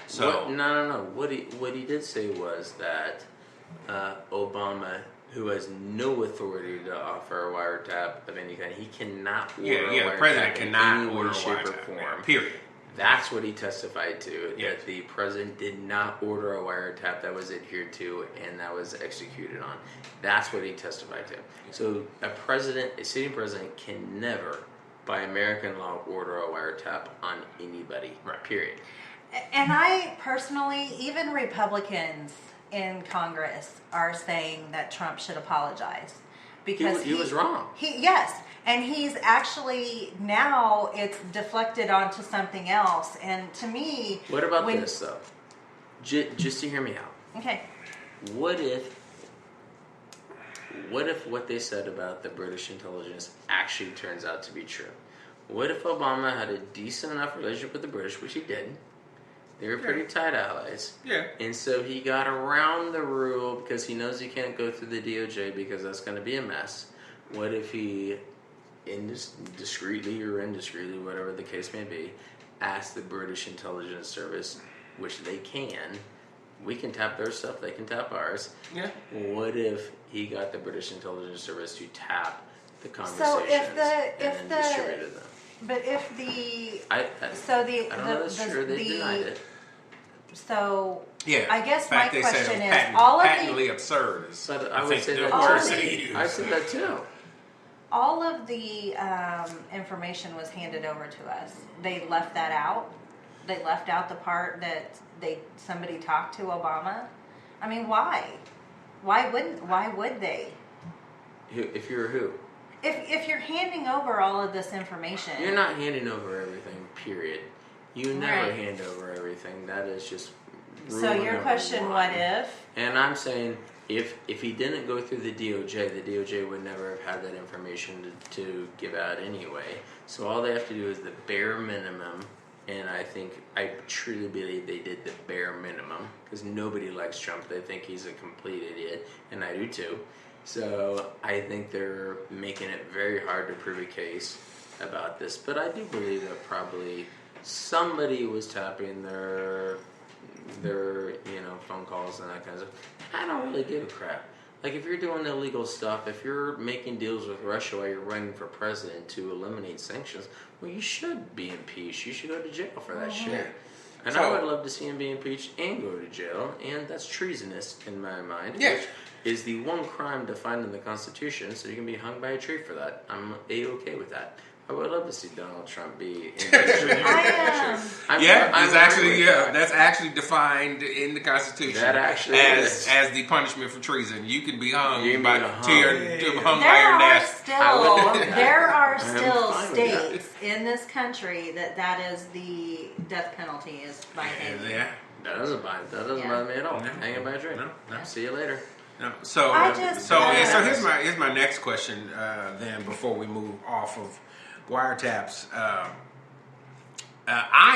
Speaker 2: So
Speaker 3: No. What he did say was that Obama, who has no authority to offer a wiretap of any kind, he cannot order a wiretap
Speaker 2: the president
Speaker 3: in
Speaker 2: cannot
Speaker 3: any way,
Speaker 2: order a
Speaker 3: shape, or
Speaker 2: wiretap.
Speaker 3: form.
Speaker 2: Period.
Speaker 3: That's what he testified to,
Speaker 2: Yes.
Speaker 3: that the president did not order a wiretap that was adhered to and that was executed on. That's what he testified to. So a sitting president can never, by American law, order a wiretap on anybody,
Speaker 2: Right.
Speaker 3: period.
Speaker 1: And I personally, even Republicans in Congress are saying that Trump should apologize because
Speaker 3: He was wrong.
Speaker 1: Yes, and he's actually now it's deflected onto something else. And to me,
Speaker 3: What about this, though? Just to hear me out.
Speaker 1: Okay.
Speaker 3: What if what they said about the British intelligence actually turns out to be true? What if Obama had a decent enough relationship with the British, which he did? They were pretty tight allies.
Speaker 2: Yeah.
Speaker 3: And so he got around the rule because he knows he can't go through the DOJ because that's going to be a mess. What if he, discreetly or indiscreetly, whatever the case may be, asked the British intelligence service, which they can, we can tap their stuff, they can tap ours.
Speaker 2: Yeah.
Speaker 3: What if he got the British intelligence service to tap the conversations
Speaker 1: So if
Speaker 3: and distributed them?
Speaker 1: But if the
Speaker 3: I
Speaker 1: so the
Speaker 3: don't know that's true. They denied it.
Speaker 1: So
Speaker 2: Yeah.
Speaker 1: I guess
Speaker 2: In fact,
Speaker 1: my
Speaker 2: they said
Speaker 1: question
Speaker 2: it
Speaker 1: is
Speaker 2: was
Speaker 1: all of
Speaker 2: patently absurd.
Speaker 3: But I would
Speaker 2: think
Speaker 3: say
Speaker 2: the
Speaker 3: that
Speaker 2: word
Speaker 1: too.
Speaker 2: they used.
Speaker 3: I said that too.
Speaker 1: all of the information was handed over to us. They left that out. They left out the part that somebody talked to Obama. I mean, why? Why would they?
Speaker 3: If you're who?
Speaker 1: If you're handing over all of this information,
Speaker 3: You're not handing over everything, period. You never
Speaker 1: Right.
Speaker 3: hand over everything. That is just rule
Speaker 1: so your
Speaker 3: number
Speaker 1: question,
Speaker 3: one.
Speaker 1: what if?
Speaker 3: And I'm saying, if he didn't go through the DOJ would never have had that information to give out anyway. So all they have to do is the bare minimum, and I truly believe they did the bare minimum, because nobody likes Trump. They think he's a complete idiot, and I do too. So I think they're making it very hard to prove a case about this. But I do believe that probably somebody was tapping their phone calls and that kind of stuff. I don't really give a crap. Like, if you're doing illegal stuff, if you're making deals with Russia while you're running for president to eliminate sanctions, well, you should be impeached. You should go to jail for that shit. And I would love to see him be impeached and go to jail, and that's treasonous in my mind.
Speaker 2: Yeah.
Speaker 3: Which is the one crime defined in the Constitution, so you can be hung by a tree for that. I'm A-okay with that. I would love to see Donald Trump be impeached.
Speaker 2: That's actually defined in the Constitution.
Speaker 3: That actually
Speaker 2: as the punishment for treason. You can be hung
Speaker 3: You can
Speaker 2: by
Speaker 3: be
Speaker 2: hung by your desk.
Speaker 1: There are still
Speaker 3: fine with that.
Speaker 1: states in this country that is the death penalty is by hanging.
Speaker 2: Yeah.
Speaker 3: That doesn't bother me at all.
Speaker 2: No.
Speaker 3: Hanging by a tree.
Speaker 2: No.
Speaker 3: See you later.
Speaker 2: No. So here's my next question. Then before we move off of wiretaps, I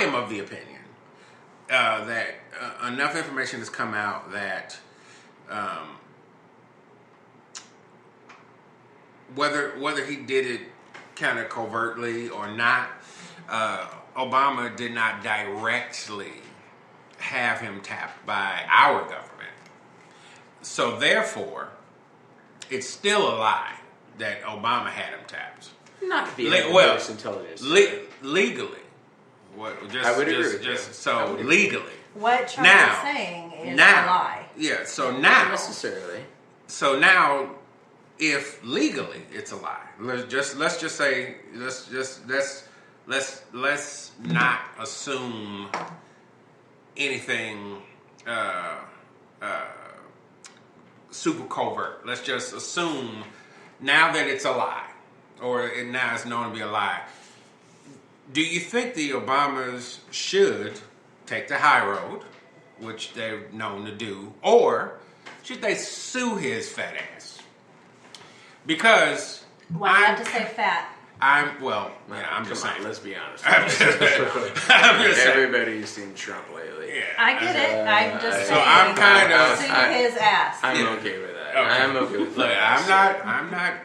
Speaker 2: am of the opinion that enough information has come out that whether he did it kind of covertly or not, Obama did not directly have him tapped by our government. So therefore, it's still a lie that Obama had him tapped.
Speaker 3: Not via intelligence.
Speaker 2: Legally.
Speaker 3: I would agree with you.
Speaker 2: Legally.
Speaker 1: What Trump is saying is a lie.
Speaker 2: Yeah, so now.
Speaker 3: Not necessarily.
Speaker 2: So now, if legally it's a lie, let's not assume anything super covert. Let's just assume now that it's a lie, or now it's known to be a lie. Do you think the Obamas should take the high road, which they're known to do, or should they sue his fat ass? Because
Speaker 1: Why do you have to say fat?
Speaker 2: I'm just saying.
Speaker 3: Let's be honest.
Speaker 2: I'm just saying.
Speaker 3: Everybody's seen Trump lately.
Speaker 2: Yeah.
Speaker 1: I get it. I'm just saying.
Speaker 2: So I'm kind of
Speaker 1: sue his ass.
Speaker 3: I'm okay with that.
Speaker 2: Okay.
Speaker 3: I'm okay with
Speaker 2: Look,
Speaker 3: that.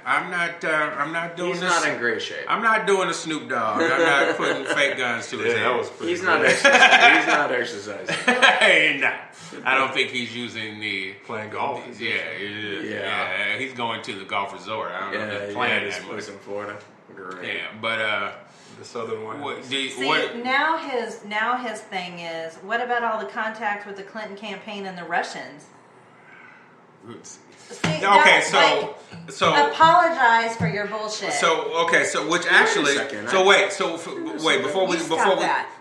Speaker 2: I'm not doing
Speaker 3: He's
Speaker 2: this.
Speaker 3: not in great shape.
Speaker 2: I'm not doing a Snoop Dogg. I'm not putting fake guns to his head.
Speaker 4: That was pretty
Speaker 3: He's
Speaker 4: good.
Speaker 3: not exercising. He's not exercising.
Speaker 2: Hey, nah. I don't think he's using the
Speaker 4: Playing golf.
Speaker 2: Yeah. He's going to the golf resort. I don't know if he's playing
Speaker 3: this
Speaker 2: that
Speaker 3: place
Speaker 2: much.
Speaker 3: in Florida. Great.
Speaker 2: Yeah, but
Speaker 4: The southern one.
Speaker 1: Now his thing is, what about all the contact with the Clinton campaign and the Russians? See,
Speaker 2: so
Speaker 1: apologize for your bullshit.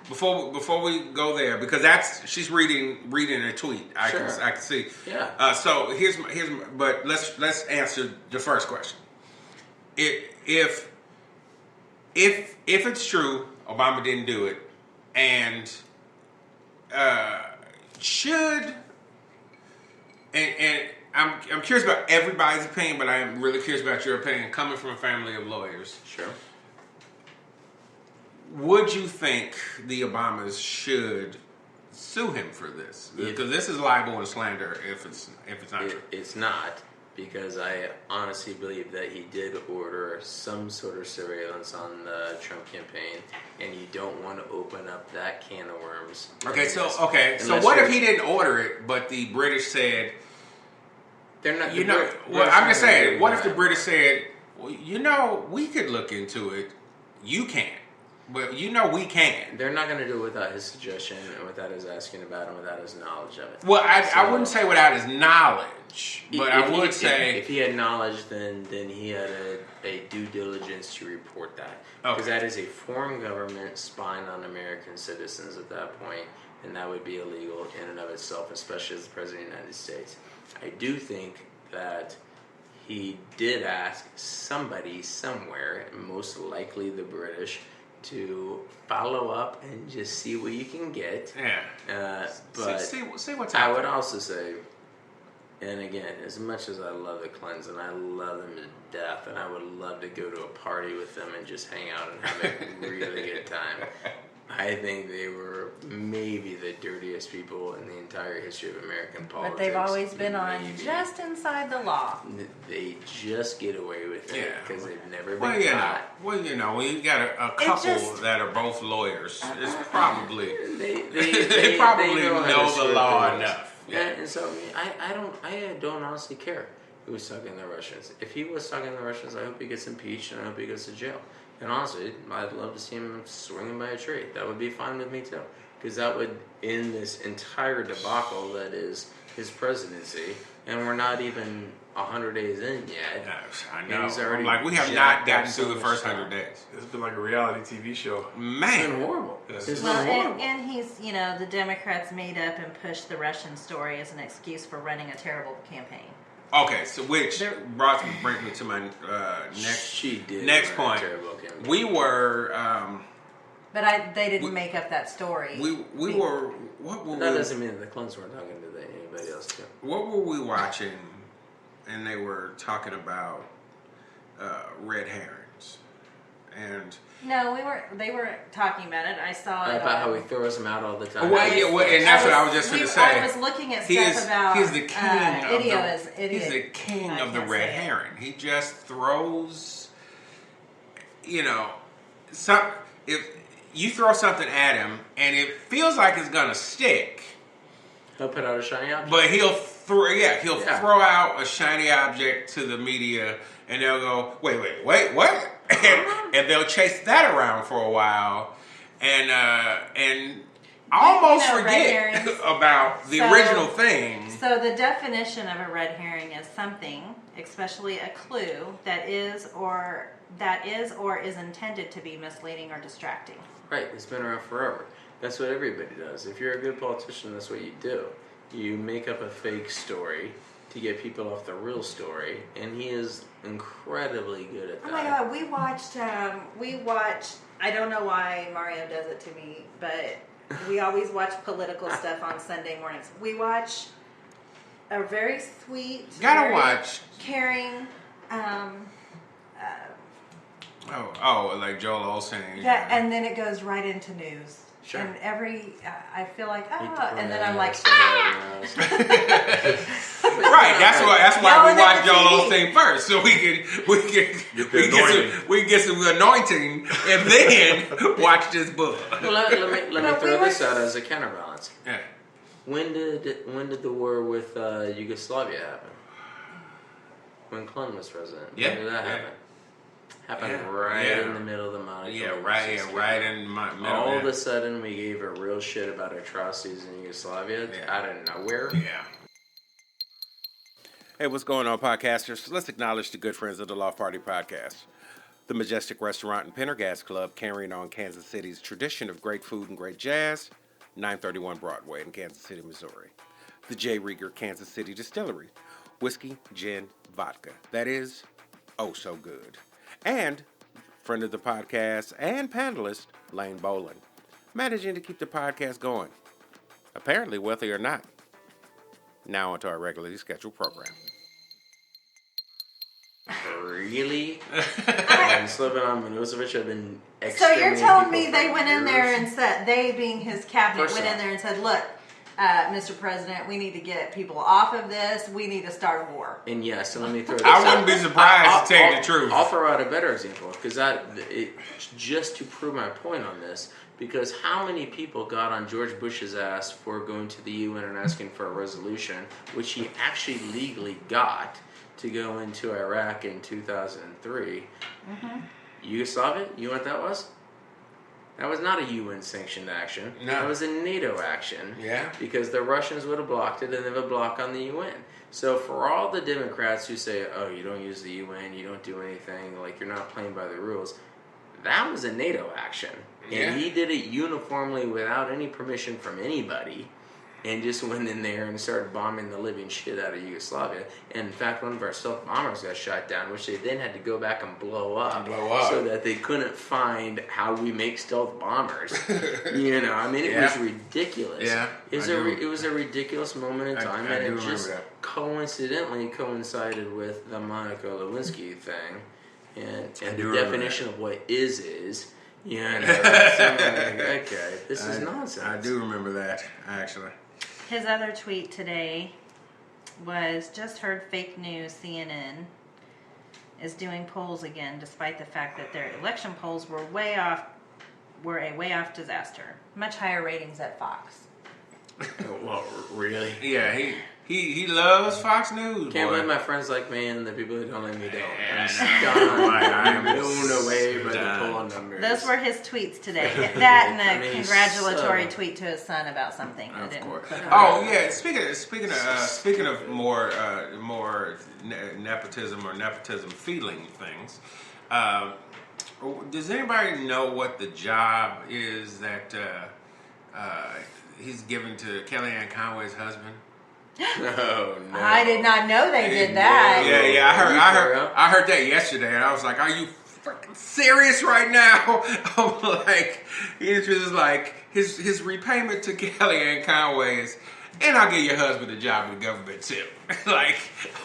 Speaker 2: Before we go there, because she's reading a tweet. I can see.
Speaker 3: Yeah.
Speaker 2: So but let's answer the first question. If it's true, Obama didn't do it, and I'm curious about everybody's opinion, but I am really curious about your opinion, coming from a family of lawyers.
Speaker 3: Sure.
Speaker 2: Would you think the Obamas should sue him for this? Because this is libel and slander if it's not true.
Speaker 3: It's not, because I honestly believe that he did order some sort of surveillance on the Trump campaign, and you don't want to open up that can of worms.
Speaker 2: So what if he didn't order it, but the British said,
Speaker 3: they're not?
Speaker 2: I'm just saying, what if the British said, well, we could look into it, you can't, but we can.
Speaker 3: They're not going to do it without his suggestion, and without his asking about it, and without his knowledge of it.
Speaker 2: Well, I wouldn't say without his knowledge, but I would say
Speaker 3: if he had knowledge, then he had a due diligence to report that, because that is a foreign government spying on American citizens at that point, and that would be illegal in and of itself, especially as the President of the United States. I do think that he did ask somebody somewhere, most likely the British, to follow up and just see what you can get.
Speaker 2: Yeah.
Speaker 3: But
Speaker 2: see what's
Speaker 3: I
Speaker 2: out
Speaker 3: would
Speaker 2: there.
Speaker 3: also say, and again, as much as I love the Clintons and I love them to death, and I would love to go to a party with them and just hang out and have a really good time, I think they were maybe the dirtiest people in the entire history of American politics.
Speaker 1: But they've always been on just inside the law.
Speaker 3: They just get away with it because they've never been caught.
Speaker 2: When you got a couple that are both lawyers, it's probably they probably know the law enough.
Speaker 3: Yeah, and so I don't honestly care who's sucking the Russians. If he was sucking the Russians, I hope he gets impeached and I hope he goes to jail. And honestly, I'd love to see him swinging by a tree. That would be fine with me too, because that would end this entire debacle that is his presidency. And we're not even 100 days in yet.
Speaker 2: I know. We have not gotten through the first 100 days.
Speaker 4: It's been like a reality TV show.
Speaker 2: Man,
Speaker 3: it's been horrible.
Speaker 4: Yes.
Speaker 3: It's been horrible.
Speaker 1: And he's, the Democrats made up and pushed the Russian story as an excuse for running a terrible campaign.
Speaker 2: Okay, so which brings me to my next point. We were,
Speaker 1: but they didn't make up that story.
Speaker 2: We were. What were
Speaker 3: that doesn't mean that the Clintons weren't talking to anybody else too.
Speaker 2: What were we watching? And they were talking about red herrings, And
Speaker 1: No, they were talking about it. I saw it.
Speaker 3: About how he throws them out all the time.
Speaker 2: well, and that's what I was just going to say.
Speaker 1: I was looking at stuff about.
Speaker 2: He's the king
Speaker 1: He's
Speaker 2: the king of the red herring. He just throws, if you throw something at him and it feels like it's gonna stick,
Speaker 3: He'll put out a shiny object.
Speaker 2: but he'll throw out a shiny object to the media, and they'll go, wait, what? and they'll chase that around for a while, and almost forget about the original thing.
Speaker 1: So the definition of a red herring is something, especially a clue, that is or is intended to be misleading or distracting.
Speaker 3: Right, it's been around forever. That's what everybody does. If you're a good politician, that's what you do. You make up a fake story to get people off the real story, and he is incredibly good at that.
Speaker 1: Oh my God, we watched. I don't know why Mario does it to me, but we always watch political stuff on Sunday mornings. We watch a very sweet, caring.
Speaker 2: Like Joel Olsen.
Speaker 1: That, and then it goes right into news.
Speaker 3: Sure.
Speaker 1: And I feel like, and then I'm like,
Speaker 2: Right, that's why we watch Joel Osteen first, so we can get some anointing and then watch this book.
Speaker 3: Well, let me throw this out as a counterbalance.
Speaker 2: Yeah.
Speaker 3: When did the war with Yugoslavia happen? When Clinton was president.
Speaker 2: Yeah.
Speaker 3: When did that happen? Happened in the middle of the Monaco.
Speaker 2: Yeah, right in my middle.
Speaker 3: All of a sudden, we gave a real shit about atrocities in Yugoslavia out of nowhere.
Speaker 2: Yeah. Hey, what's going on, podcasters? Let's acknowledge the good friends of the Loft Party Podcast. The Majestic Restaurant and Pendergast Club, carrying on Kansas City's tradition of great food and great jazz, 931 Broadway in Kansas City, Missouri. The J. Rieger Kansas City Distillery, whiskey, gin, vodka. That is, oh so good. And friend of the podcast and panelist, Lane Boland, managing to keep the podcast going. Apparently wealthy or not. Now onto our regularly scheduled program.
Speaker 3: Really? I'm slipping on Milosevic. I've been
Speaker 1: so
Speaker 3: exterminating
Speaker 1: you're telling me
Speaker 3: people
Speaker 1: they
Speaker 3: for
Speaker 1: went in
Speaker 3: years.
Speaker 1: there and said, they being his cabinet,
Speaker 3: First
Speaker 1: went in
Speaker 3: off.
Speaker 1: there and said, look, Mr. President, we need to get people off of this. We need to start a war.
Speaker 3: And yes, and let me throw this
Speaker 2: I
Speaker 3: out.
Speaker 2: wouldn't be surprised to tell you the truth.
Speaker 3: I'll throw out a better example, because just to prove my point on this, because how many people got on George Bush's ass for going to the UN and asking for a resolution, which he actually legally got to go into Iraq in 2003. Mm-hmm. Yugoslavia, you know what that was? That was not a UN-sanctioned action.
Speaker 2: No.
Speaker 3: That was a NATO action.
Speaker 2: Yeah.
Speaker 3: Because the Russians would have blocked it, and they have a block on the UN. So for all the Democrats who say, oh, you don't use the UN, you don't do anything, like you're not playing by the rules, that was a NATO action. And he did it uniformly without any permission from anybody, and just went in there and started bombing the living shit out of Yugoslavia. And in fact, one of our stealth bombers got shot down, which they then had to go back and blow up. So that they couldn't find how we make stealth bombers. It was ridiculous.
Speaker 2: Yeah,
Speaker 3: it was a ridiculous moment in time,
Speaker 2: I
Speaker 3: and
Speaker 2: do
Speaker 3: it just
Speaker 2: remember that.
Speaker 3: coincidentally coincided with the Monaco Lewinsky thing, and the
Speaker 2: remember
Speaker 3: definition of what is. So I'm like, okay, this is nonsense.
Speaker 2: I do remember that, actually.
Speaker 1: His other tweet today was, just heard fake news, CNN is doing polls again, despite the fact that their election polls were a way off disaster. Much higher ratings at Fox.
Speaker 3: Well, really?
Speaker 2: Yeah, he loves Fox News.
Speaker 3: Can't
Speaker 2: boy.
Speaker 3: believe my friends like me and the people who don't like me don't. I'm
Speaker 2: I
Speaker 3: stunned.
Speaker 2: am
Speaker 3: blown away by the
Speaker 2: stunned.
Speaker 3: poll numbers.
Speaker 1: Those were his tweets today. That and a
Speaker 3: I mean,
Speaker 1: congratulatory
Speaker 3: so-
Speaker 1: tweet to his son about something. I
Speaker 2: Of
Speaker 1: didn't
Speaker 2: course.
Speaker 1: put it
Speaker 2: Oh
Speaker 1: on.
Speaker 2: yeah. Speaking of more nepotism feeling things. Does anybody know what the job is that he's given to Kellyanne Conway's husband?
Speaker 3: Oh no!
Speaker 1: I did not know they did that.
Speaker 2: Yeah. I heard that yesterday, and I was like, "Are you freaking serious right now?" I'm like, he's just like his repayment to Kellyanne Conway is, and I'll give your husband a job in the government too. Like,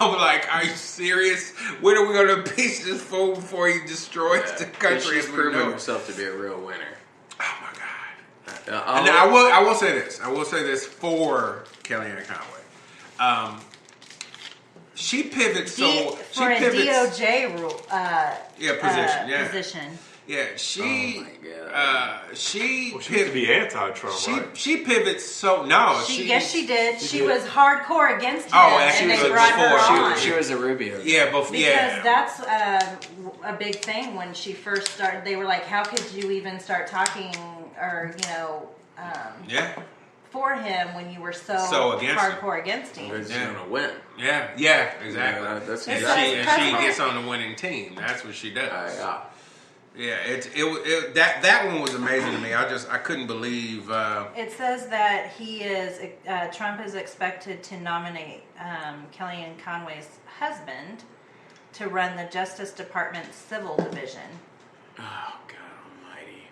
Speaker 2: I'm like, are you serious? When are we going to impeach this fool before he destroys the country?
Speaker 3: She's proven herself to be a real winner.
Speaker 2: Oh my God!
Speaker 3: And
Speaker 2: I will say this. I will say this for Kellyanne Conway. She pivots
Speaker 1: for a DOJ position.
Speaker 2: Yeah, she.
Speaker 3: Oh my God.
Speaker 2: She
Speaker 4: Well, she used to be anti-Trump, right?
Speaker 2: She pivots so no.
Speaker 1: Yes, she did. She was hardcore against him,
Speaker 2: and she
Speaker 1: and
Speaker 2: was
Speaker 1: they brought her on.
Speaker 3: She was a Rubio.
Speaker 2: Yeah,
Speaker 1: because that's a big thing when she first started. They were like, "How could you even start talking or for him when you were so
Speaker 2: against
Speaker 1: hardcore against him?"
Speaker 3: Because she's gonna win.
Speaker 2: Yeah, exactly.
Speaker 3: Yeah, that's
Speaker 2: and
Speaker 3: exactly.
Speaker 2: she gets on the winning team. That's what she does.
Speaker 3: Yeah.
Speaker 2: Yeah, that one was amazing to me. I couldn't believe.
Speaker 1: It says that Trump is expected to nominate Kellyanne Conway's husband to run the Justice Department's Civil Division.
Speaker 3: Oh God Almighty!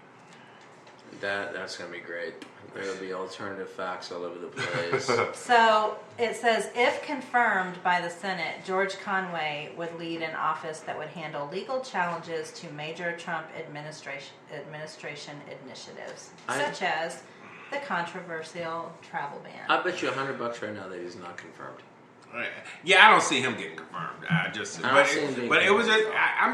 Speaker 3: That's gonna be great. There'll be alternative facts all over the place.
Speaker 1: So it says, if confirmed by the Senate, George Conway would lead an office that would handle legal challenges to major Trump administration initiatives, such as the controversial travel ban.
Speaker 3: I bet you $100 right now that he's not confirmed.
Speaker 2: Yeah, I don't see him getting confirmed. I'm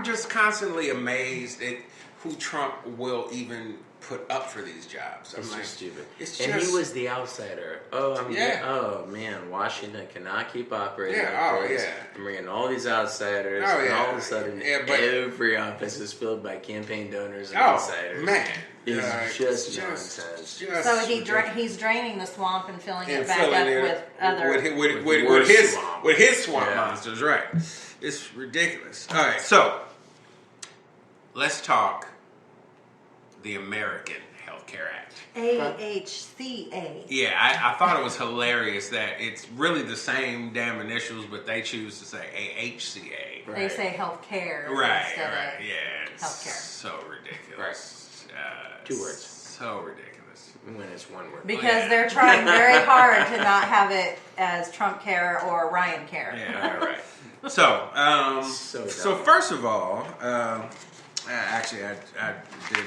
Speaker 2: just constantly amazed at who Trump will even put up for these jobs.
Speaker 3: It's just stupid.
Speaker 2: And
Speaker 3: he was the outsider. Oh man, Washington cannot keep operating. I'm bringing all these outsiders, and all of a sudden, every office is filled by campaign donors and outsiders.
Speaker 2: Man,
Speaker 3: it's just nonsense.
Speaker 1: So he's draining the swamp and filling it back up with other
Speaker 2: with his swamp monsters. Right? It's ridiculous. All right, so let's talk the American Health Care Act.
Speaker 1: AHCA.
Speaker 2: Yeah, I thought it was hilarious that it's really the same damn initials, but they choose to say AHCA.
Speaker 1: Right. They say healthcare instead of healthcare.
Speaker 2: So ridiculous.
Speaker 3: Right. 2 words.
Speaker 2: So ridiculous.
Speaker 3: When it's 1 word.
Speaker 1: Because they're trying very hard to not have it as Trump Care or Ryan Care.
Speaker 2: Yeah, right. So first of all, actually I did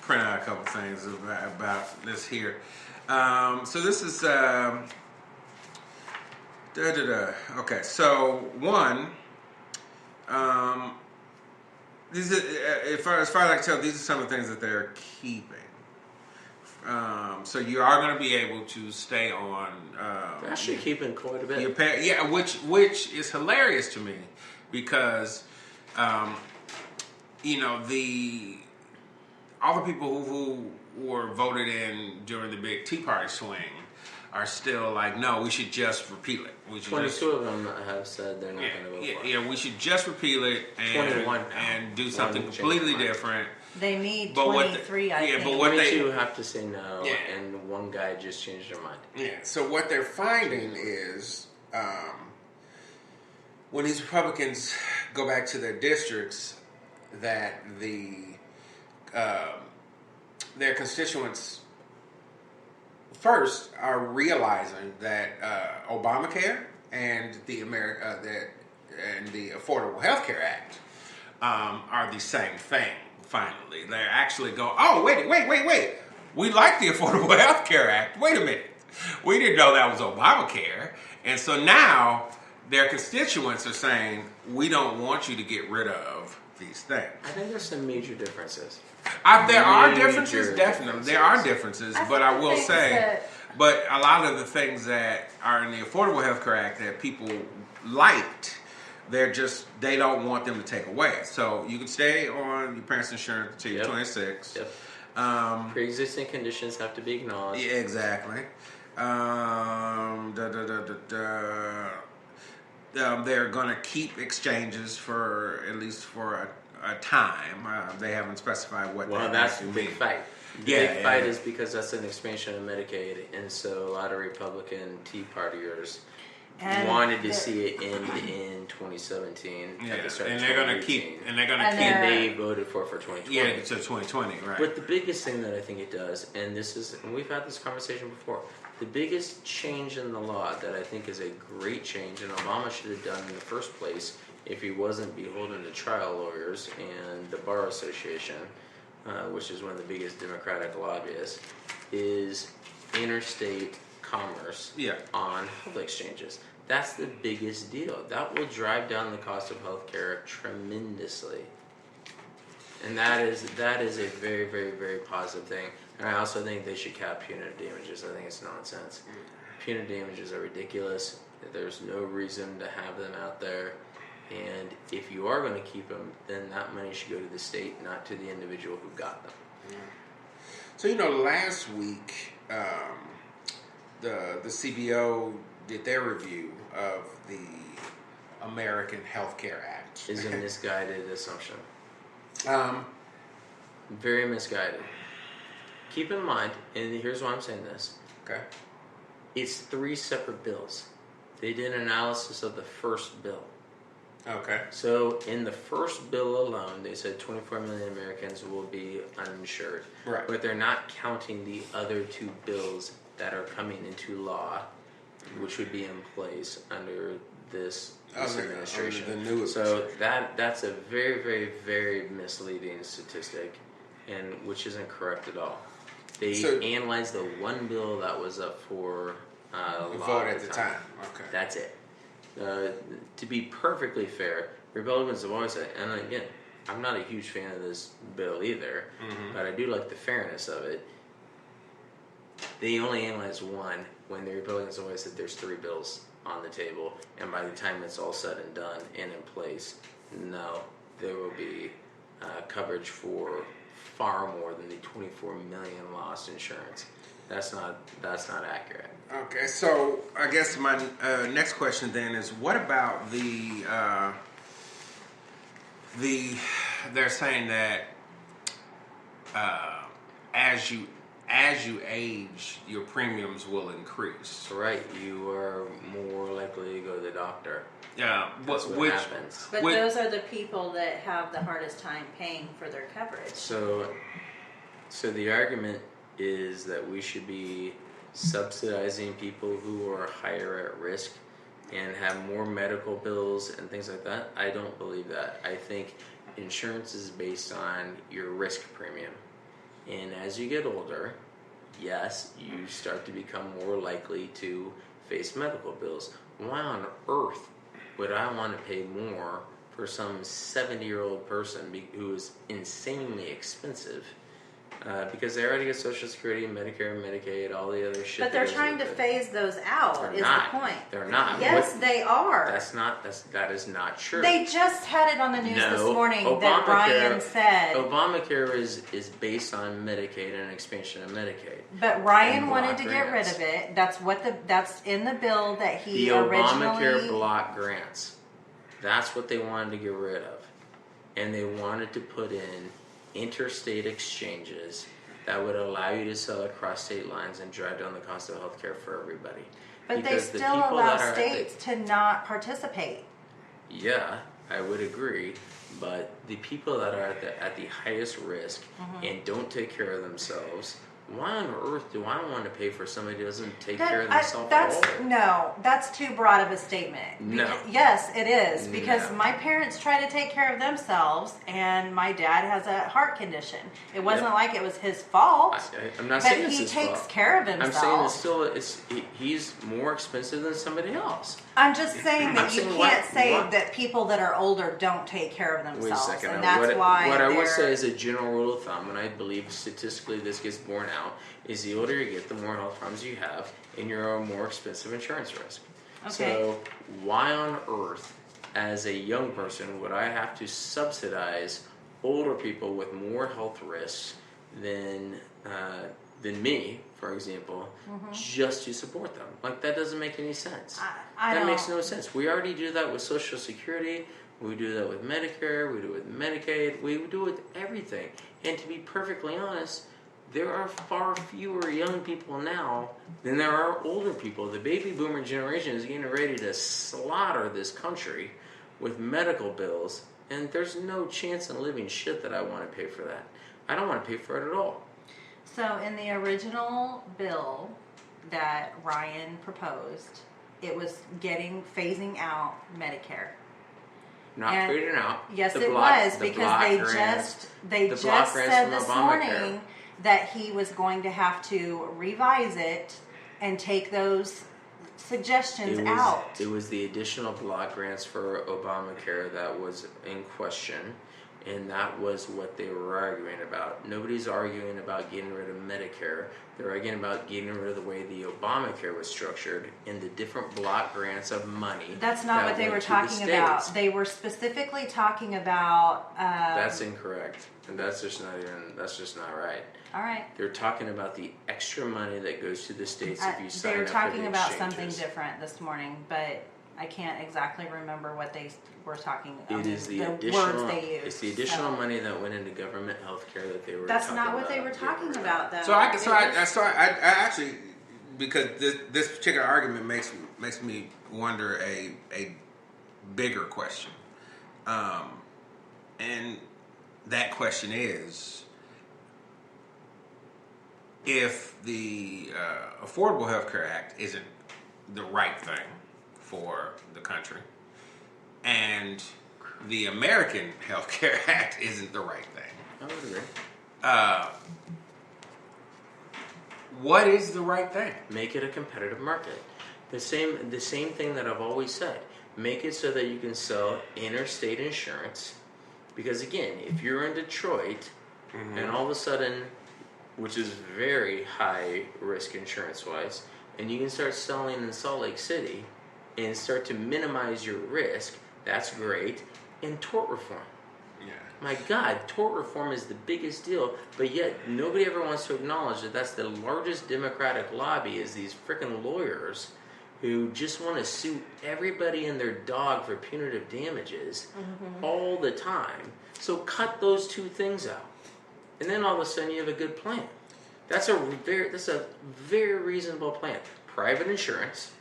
Speaker 2: print out a couple things about this here. So this is okay. So one, these are, as far as I can tell, these are some of the things that they're keeping. So you are going to be able to stay on.
Speaker 3: They're actually keeping quite a bit.
Speaker 2: Which is hilarious to me because, all the people who were voted in during the big Tea Party swing are still like, no, we should just repeal it.
Speaker 3: 22 of them have said they're not going to vote for it.
Speaker 2: Yeah, we should just repeal it and do something completely different.
Speaker 1: They need 23, I think.
Speaker 3: But 22 have to say no, and one guy just changed their mind.
Speaker 2: Yeah, so what they're finding is when these Republicans go back to their districts, that their constituents first are realizing that Obamacare and the Affordable Health Care Act are the same thing. Finally, they actually go, oh wait, we like the Affordable Health Care Act. Wait a minute, we didn't know that was Obamacare, and so now their constituents are saying, we don't want you to get rid of these things.
Speaker 3: I think there's some major differences.
Speaker 2: There are differences, definitely. There are differences, but I will say, but a lot of the things that are in the Affordable Health Care Act that people liked, they don't want them to take away. So you can stay on your parents' insurance until you're 26.
Speaker 3: Yep. Pre-existing conditions have to be acknowledged.
Speaker 2: Yeah, exactly. They're going to keep exchanges for at least for a time. They haven't specified what.
Speaker 3: Well, that's the big fight. The big fight is because that's an expansion of Medicaid, and so a lot of Republican Tea Partiers
Speaker 1: And
Speaker 3: wanted to see it end in 2017.
Speaker 2: Yeah,
Speaker 3: At the start
Speaker 2: and
Speaker 3: of
Speaker 2: they're gonna
Speaker 3: 2018.
Speaker 2: keep, and they're gonna
Speaker 1: And
Speaker 2: keep.
Speaker 3: And they voted for 2020.
Speaker 2: Yeah, to 2020, right?
Speaker 3: But the biggest thing that I think it does, and we've had this conversation before, the biggest change in the law that I think is a great change, and Obama should have done in the first place if he wasn't beholden to trial lawyers and the Bar Association, which is one of the biggest Democratic lobbyists, is interstate commerce on health exchanges. That's the biggest deal. That will drive down the cost of healthcare tremendously. And that is a very, very, very positive thing. And I also think they should cap punitive damages. I think it's nonsense. Punitive damages are ridiculous. There's no reason to have them out there. And if you are going to keep them, then that money should go to the state, not to the individual who got them.
Speaker 2: So last week, the CBO did their review of the American Health Care Act.
Speaker 3: Is a misguided assumption.
Speaker 2: Um,
Speaker 3: Very misguided. Keep in mind, and here's why I'm saying this.
Speaker 2: Okay.
Speaker 3: It's 3 separate bills. They did an analysis of the first bill.
Speaker 2: Okay.
Speaker 3: So in the first bill alone, they said 24 million Americans will be uninsured.
Speaker 2: Right.
Speaker 3: But they're not counting the other 2 bills that are coming into law, which would be in place under this administration.
Speaker 2: Under the new
Speaker 3: So
Speaker 2: administration.
Speaker 3: that's a very, very, very misleading statistic, and which isn't correct at all. They analyzed the one bill that was up for
Speaker 2: vote at the time. Okay.
Speaker 3: That's it. To be perfectly fair, Republicans have always said, and again, I'm not a huge fan of this bill either, but I do like the fairness of it. They only analyzed one when the Republicans always said there's 3 bills on the table, and by the time it's all said and done and in place, no, there will be coverage for far more than the 24 million lost insurance. That's not accurate.
Speaker 2: Okay, so I guess my next question then is, what about they're saying that as you age, your premiums will increase.
Speaker 3: Right, you are more likely to go to the doctor.
Speaker 2: Yeah,
Speaker 3: That's what happens.
Speaker 1: But those are the people that have the hardest time paying for their coverage.
Speaker 3: So the argument is that we should be subsidizing people who are higher at risk and have more medical bills and things like that. I don't believe that. I think insurance is based on your risk premium. And as you get older, yes, you start to become more likely to face medical bills. Why on earth would I want to pay more for some 70-year-old person who is insanely expensive? Because they already get Social Security, Medicare, Medicaid, all the other shit.
Speaker 1: But they're trying to phase those out.
Speaker 3: They're
Speaker 1: is
Speaker 3: not.
Speaker 1: the point?
Speaker 3: They're not.
Speaker 1: Yes, they are.
Speaker 3: That is not true.
Speaker 1: They just had it on the news this morning that
Speaker 3: Obamacare-
Speaker 1: Ryan said.
Speaker 3: Obamacare is based on Medicaid and an expansion of Medicaid.
Speaker 1: But Ryan
Speaker 3: And
Speaker 1: wanted
Speaker 3: block
Speaker 1: to get rid
Speaker 3: grants.
Speaker 1: of it. That's in the bill that he
Speaker 3: The
Speaker 1: originally.
Speaker 3: Obamacare block grants. That's what they wanted to get rid of, and they wanted to put in interstate exchanges that would allow you to sell across state lines and drive down the cost of healthcare for everybody.
Speaker 1: But
Speaker 3: Because
Speaker 1: they
Speaker 3: the
Speaker 1: still
Speaker 3: people
Speaker 1: allow
Speaker 3: that are at
Speaker 1: states to not participate.
Speaker 3: Yeah, I would agree. But the people that are at the highest risk and don't take care of themselves, why on earth do I want to pay for somebody who doesn't take care of themselves at all?
Speaker 1: No, that's too broad of a statement.
Speaker 3: No.
Speaker 1: Yes, it is. Because
Speaker 3: No.
Speaker 1: my parents try to take care of themselves, and my dad has a heart condition. It wasn't like it was his fault.
Speaker 3: I'm not
Speaker 1: but
Speaker 3: saying it's
Speaker 1: he
Speaker 3: his
Speaker 1: takes
Speaker 3: fault.
Speaker 1: care of himself.
Speaker 3: I'm saying he's more expensive than somebody else.
Speaker 1: I'm just saying that
Speaker 3: I'm
Speaker 1: you
Speaker 3: saying
Speaker 1: can't say
Speaker 3: what?
Speaker 1: that people that are older don't take care of
Speaker 3: Wait a
Speaker 1: themselves.
Speaker 3: second.
Speaker 1: And that's why
Speaker 3: what I would
Speaker 1: they're-
Speaker 3: say is a general rule of thumb, and I believe statistically this gets borne out, is the older you get, the more health problems you have, and you're a more expensive insurance risk.
Speaker 1: Okay.
Speaker 3: So why on earth, as a young person, would I have to subsidize older people with more health risks than me, for example, just to support them? Like, that doesn't make any sense.
Speaker 1: I
Speaker 3: That
Speaker 1: don't.
Speaker 3: makes no sense. We already do that with Social Security. We do that with Medicare. We do it with Medicaid. We do it with everything. And to be perfectly honest, there are far fewer young people now than there are older people. The baby boomer generation is getting ready to slaughter this country with medical bills, and there's no chance in living shit that I want to pay for that. I don't want to pay for it at all.
Speaker 1: So in the original bill that Ryan proposed, it was phasing out Medicare.
Speaker 3: Not fading out.
Speaker 1: Yes, it was, because they just said this morning that he was going to have to revise it and take those suggestions out.
Speaker 3: It was the additional block grants for Obamacare that was in question, and that was what they were arguing about. Nobody's arguing about getting rid of Medicare. They're arguing about getting rid of the way the Obamacare was structured and the different block grants of money.
Speaker 1: That's not what they were talking about. They were specifically talking about...
Speaker 3: that's incorrect. And that's just not right.
Speaker 1: All right.
Speaker 3: They're talking about the extra money that goes to the states if you sign up for the
Speaker 1: They were talking about
Speaker 3: exchanges.
Speaker 1: something different this morning, but I can't exactly remember what they were talking about.
Speaker 3: It is the
Speaker 1: additional words they used.
Speaker 3: It's the additional money that went into government health care that they were.
Speaker 1: That's not what they were talking about, though.
Speaker 2: So I actually, because this particular argument makes me wonder a bigger question, and that question is, if the Affordable Health Care Act isn't the right thing for the country, and the American Health Care Act isn't the right thing,
Speaker 3: I would agree.
Speaker 2: What is the right thing?
Speaker 3: Make it a competitive market. The same thing that I've always said. Make it so that you can sell interstate insurance. Because again, if you're in Detroit, and all of a sudden, which is very high risk insurance-wise, and you can start selling in Salt Lake City and start to minimize your risk, that's great. And tort reform.
Speaker 2: Yeah.
Speaker 3: My God, tort reform is the biggest deal, but yet nobody ever wants to acknowledge that that's the largest Democratic lobby is these freaking lawyers who just want to sue everybody and their dog for punitive damages all the time. So cut those two things out. And then all of a sudden you have a good plan. That's a very reasonable plan. Private insurance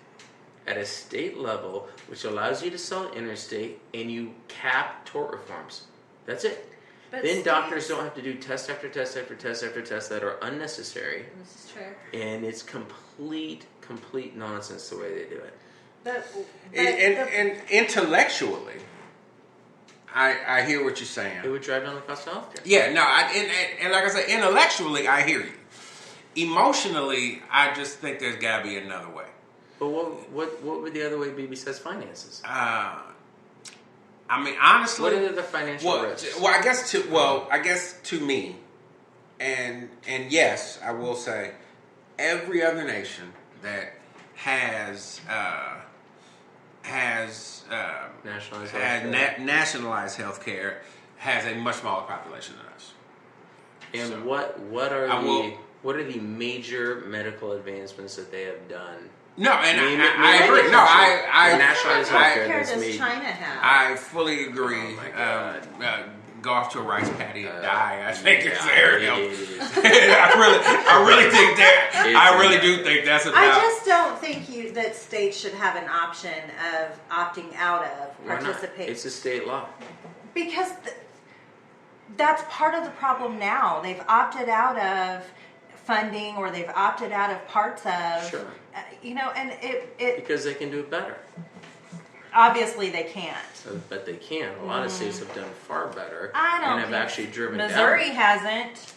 Speaker 3: at a state level, which allows you to sell interstate, and you cap tort reforms. That's it.
Speaker 1: But
Speaker 3: then doctors don't have to do test after test after test after test that are unnecessary.
Speaker 1: This is true.
Speaker 3: And it's complete nonsense the way they do it.
Speaker 2: And intellectually, I hear what you're saying.
Speaker 3: It would drive down the cost of healthcare.
Speaker 2: Yeah, no, and like I said, intellectually, I hear you. Emotionally, I just think there's got to be another way.
Speaker 3: But what would the other way be besides finances?
Speaker 2: I mean, honestly,
Speaker 3: What are the financial risks?
Speaker 2: Well, I guess to me, and yes, I will say, every other nation that has nationalized healthcare has a much smaller population than us.
Speaker 3: And
Speaker 2: So,
Speaker 3: what are the major medical advancements that they have done?
Speaker 2: No, and
Speaker 3: Name
Speaker 2: I
Speaker 3: it.
Speaker 2: agree. No, I
Speaker 3: nationalized
Speaker 1: What
Speaker 3: healthcare
Speaker 1: care
Speaker 3: that's
Speaker 1: does
Speaker 3: made.
Speaker 1: China have?
Speaker 2: I fully agree.
Speaker 3: Oh my God.
Speaker 2: Go off to a rice paddy and die. I think it's there.
Speaker 3: It
Speaker 2: I
Speaker 3: is.
Speaker 2: really think that.
Speaker 3: It's
Speaker 2: I really
Speaker 3: in
Speaker 2: do think that's about.
Speaker 1: I just don't think that states should have an option of opting out of
Speaker 3: Why not?
Speaker 1: participating.
Speaker 3: It's a state law.
Speaker 1: Because that's part of the problem now. They've opted out of funding, or they've opted out of parts of.
Speaker 3: Sure.
Speaker 1: And it
Speaker 3: Because they can do it better.
Speaker 1: obviously they can't.
Speaker 3: But they can. A lot of states have done far better.
Speaker 1: I don't
Speaker 3: and have
Speaker 1: think
Speaker 3: actually driven
Speaker 1: Missouri
Speaker 3: down.
Speaker 1: hasn't.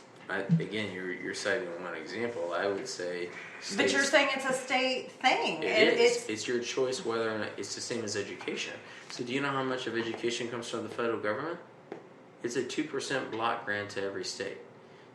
Speaker 3: Again, you're citing one example. I would say.
Speaker 1: But you're saying it's a state thing.
Speaker 3: It's your choice whether or not it's the same as education. So do you know how much of education comes from the federal government? It's a 2% block grant to every state.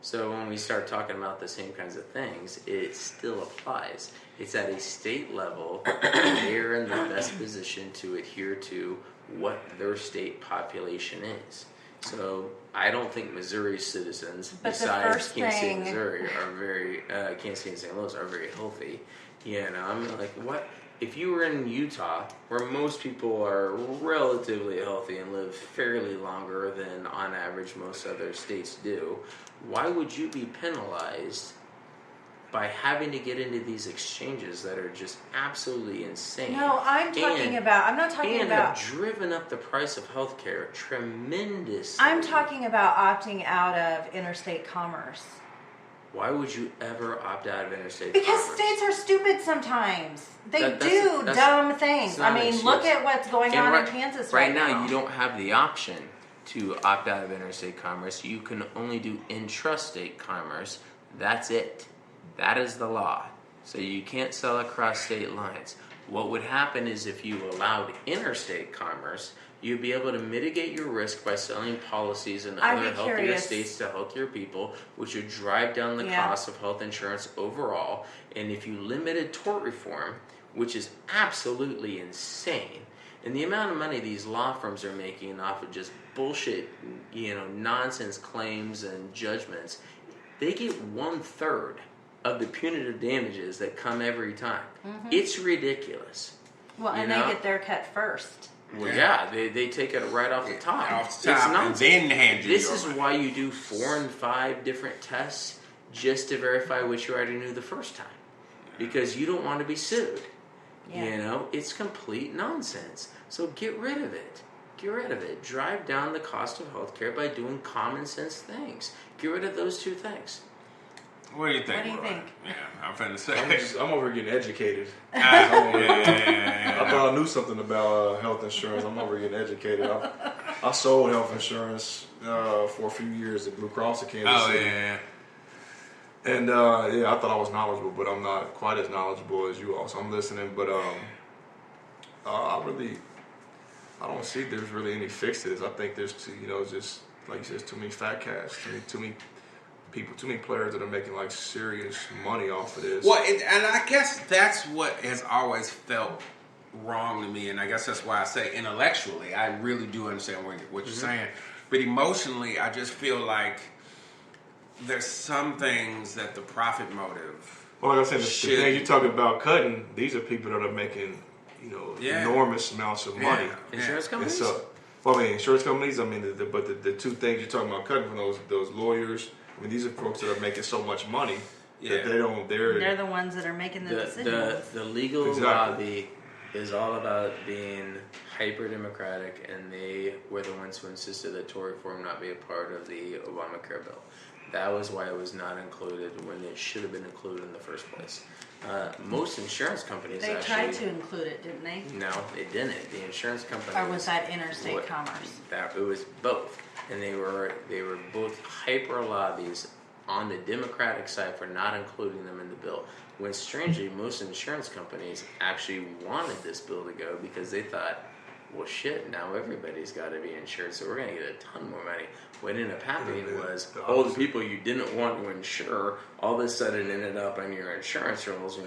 Speaker 3: So when we start talking about the same kinds of things, it still applies. It's at a state level. They're in the best position to adhere to what their state population is. So I don't think Missouri citizens,
Speaker 1: But the
Speaker 3: besides
Speaker 1: first
Speaker 3: Kansas
Speaker 1: thing-
Speaker 3: Missouri, are very Kansas City and St. Louis are very healthy. I'm like, what? if you were in Utah, where most people are relatively healthy and live fairly longer than on average most other states do, why would you be penalized by having to get into these exchanges that are just absolutely insane?
Speaker 1: No, I'm not talking about.
Speaker 3: And have driven up the price of healthcare tremendously.
Speaker 1: I'm talking about opting out of interstate commerce.
Speaker 3: Why would you ever opt out of interstate
Speaker 1: Because
Speaker 3: commerce?
Speaker 1: states are stupid sometimes. They
Speaker 3: That's
Speaker 1: do dumb things. I mean, look
Speaker 3: excuse.
Speaker 1: at what's going on in Kansas right now.
Speaker 3: Right now, you don't have the option to opt out of interstate commerce. You can only do intrastate commerce. That's it. That is the law. So you can't sell across state lines. What would happen is if you allowed interstate commerce, you'd be able to mitigate your risk by selling policies in other healthier states to healthier people, which would drive down the cost of health insurance overall. And if you limited tort reform, which is absolutely insane, and the amount of money these law firms are making off of just bullshit, nonsense claims and judgments, they get 1/3 of the punitive damages that come every time. Mm-hmm. It's ridiculous.
Speaker 1: Well, and they get their cut first.
Speaker 3: Well, yeah, they take it right off the top.
Speaker 2: Off the top, and then hand you
Speaker 3: This is why you do 4 and 5 different tests just to verify what you already knew the first time. Because you don't want to be sued. Yeah. It's complete nonsense. So get rid of it. Get rid of it. Drive down the cost of healthcare by doing common sense things. Get rid of those 2 things.
Speaker 2: What do you think?
Speaker 1: Yeah,
Speaker 2: I'm finna say.
Speaker 4: I'm over here getting educated.
Speaker 2: Yeah.
Speaker 4: I thought I knew something about health insurance. I'm over here getting educated. I sold health insurance for a few years at Blue Cross of Kansas City.
Speaker 2: Yeah.
Speaker 4: And I thought I was knowledgeable, but I'm not quite as knowledgeable as you all. So I'm listening, but I don't see there's really any fixes. I think there's just like you said, too many fat cats, too many people, too many players that are making like serious money off of this.
Speaker 2: Well, and I guess that's what has always felt wrong to me, and I guess that's why I say intellectually, I really do understand what you're saying, but emotionally, I just feel like there's some things that the profit motive.
Speaker 4: Well, like I said, the thing you talk about cutting, these are people that are making enormous amounts of money.
Speaker 3: Insurance companies.
Speaker 4: Insurance companies. But the 2 things you're talking about cutting from those lawyers. I mean, these are folks that are making so much money that
Speaker 1: they're the ones that are making the decisions.
Speaker 3: The legal lobby is all about being hyper-democratic, and they were the ones who insisted that tort reform not be a part of the Obamacare bill. That was why it was not included when it should have been included in the first place. Most insurance companies
Speaker 1: they tried to include it, didn't they?
Speaker 3: No, they didn't. The insurance companies.
Speaker 1: Or was that interstate commerce?
Speaker 3: It was both, and they were both hyper lobbies on the Democratic side for not including them in the bill. When strangely, most insurance companies actually wanted this bill to go because they thought, well, shit, now everybody's got to be insured, so we're going to get a ton more money. What ended up happening was all the people you didn't want to insure all of a sudden ended up on your insurance rolls.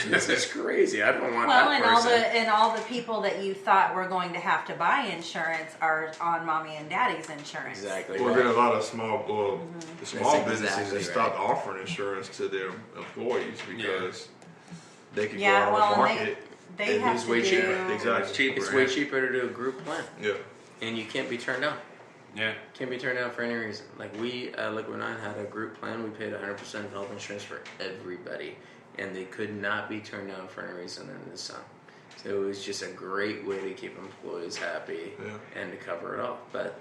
Speaker 3: This is crazy. I don't want that person.
Speaker 1: And all the people that you thought were going to have to buy insurance are on mommy and daddy's insurance.
Speaker 3: Exactly.
Speaker 4: Well, there are a lot of small businesses that stopped
Speaker 3: right.
Speaker 4: offering insurance to their employees because they could go out on the market.
Speaker 1: They have
Speaker 3: it's
Speaker 1: to
Speaker 3: way
Speaker 1: do...
Speaker 3: cheaper.
Speaker 2: Exactly.
Speaker 3: It's way cheaper to do a group plan.
Speaker 4: Yeah.
Speaker 3: And you can't be turned down.
Speaker 2: Yeah.
Speaker 3: Can't be turned down for any reason. Like we, Liquid 9 had a group plan. We paid 100% of health insurance for everybody. And they could not be turned down for any reason under the sun. So it was just a great way to keep employees happy and to cover it all. But,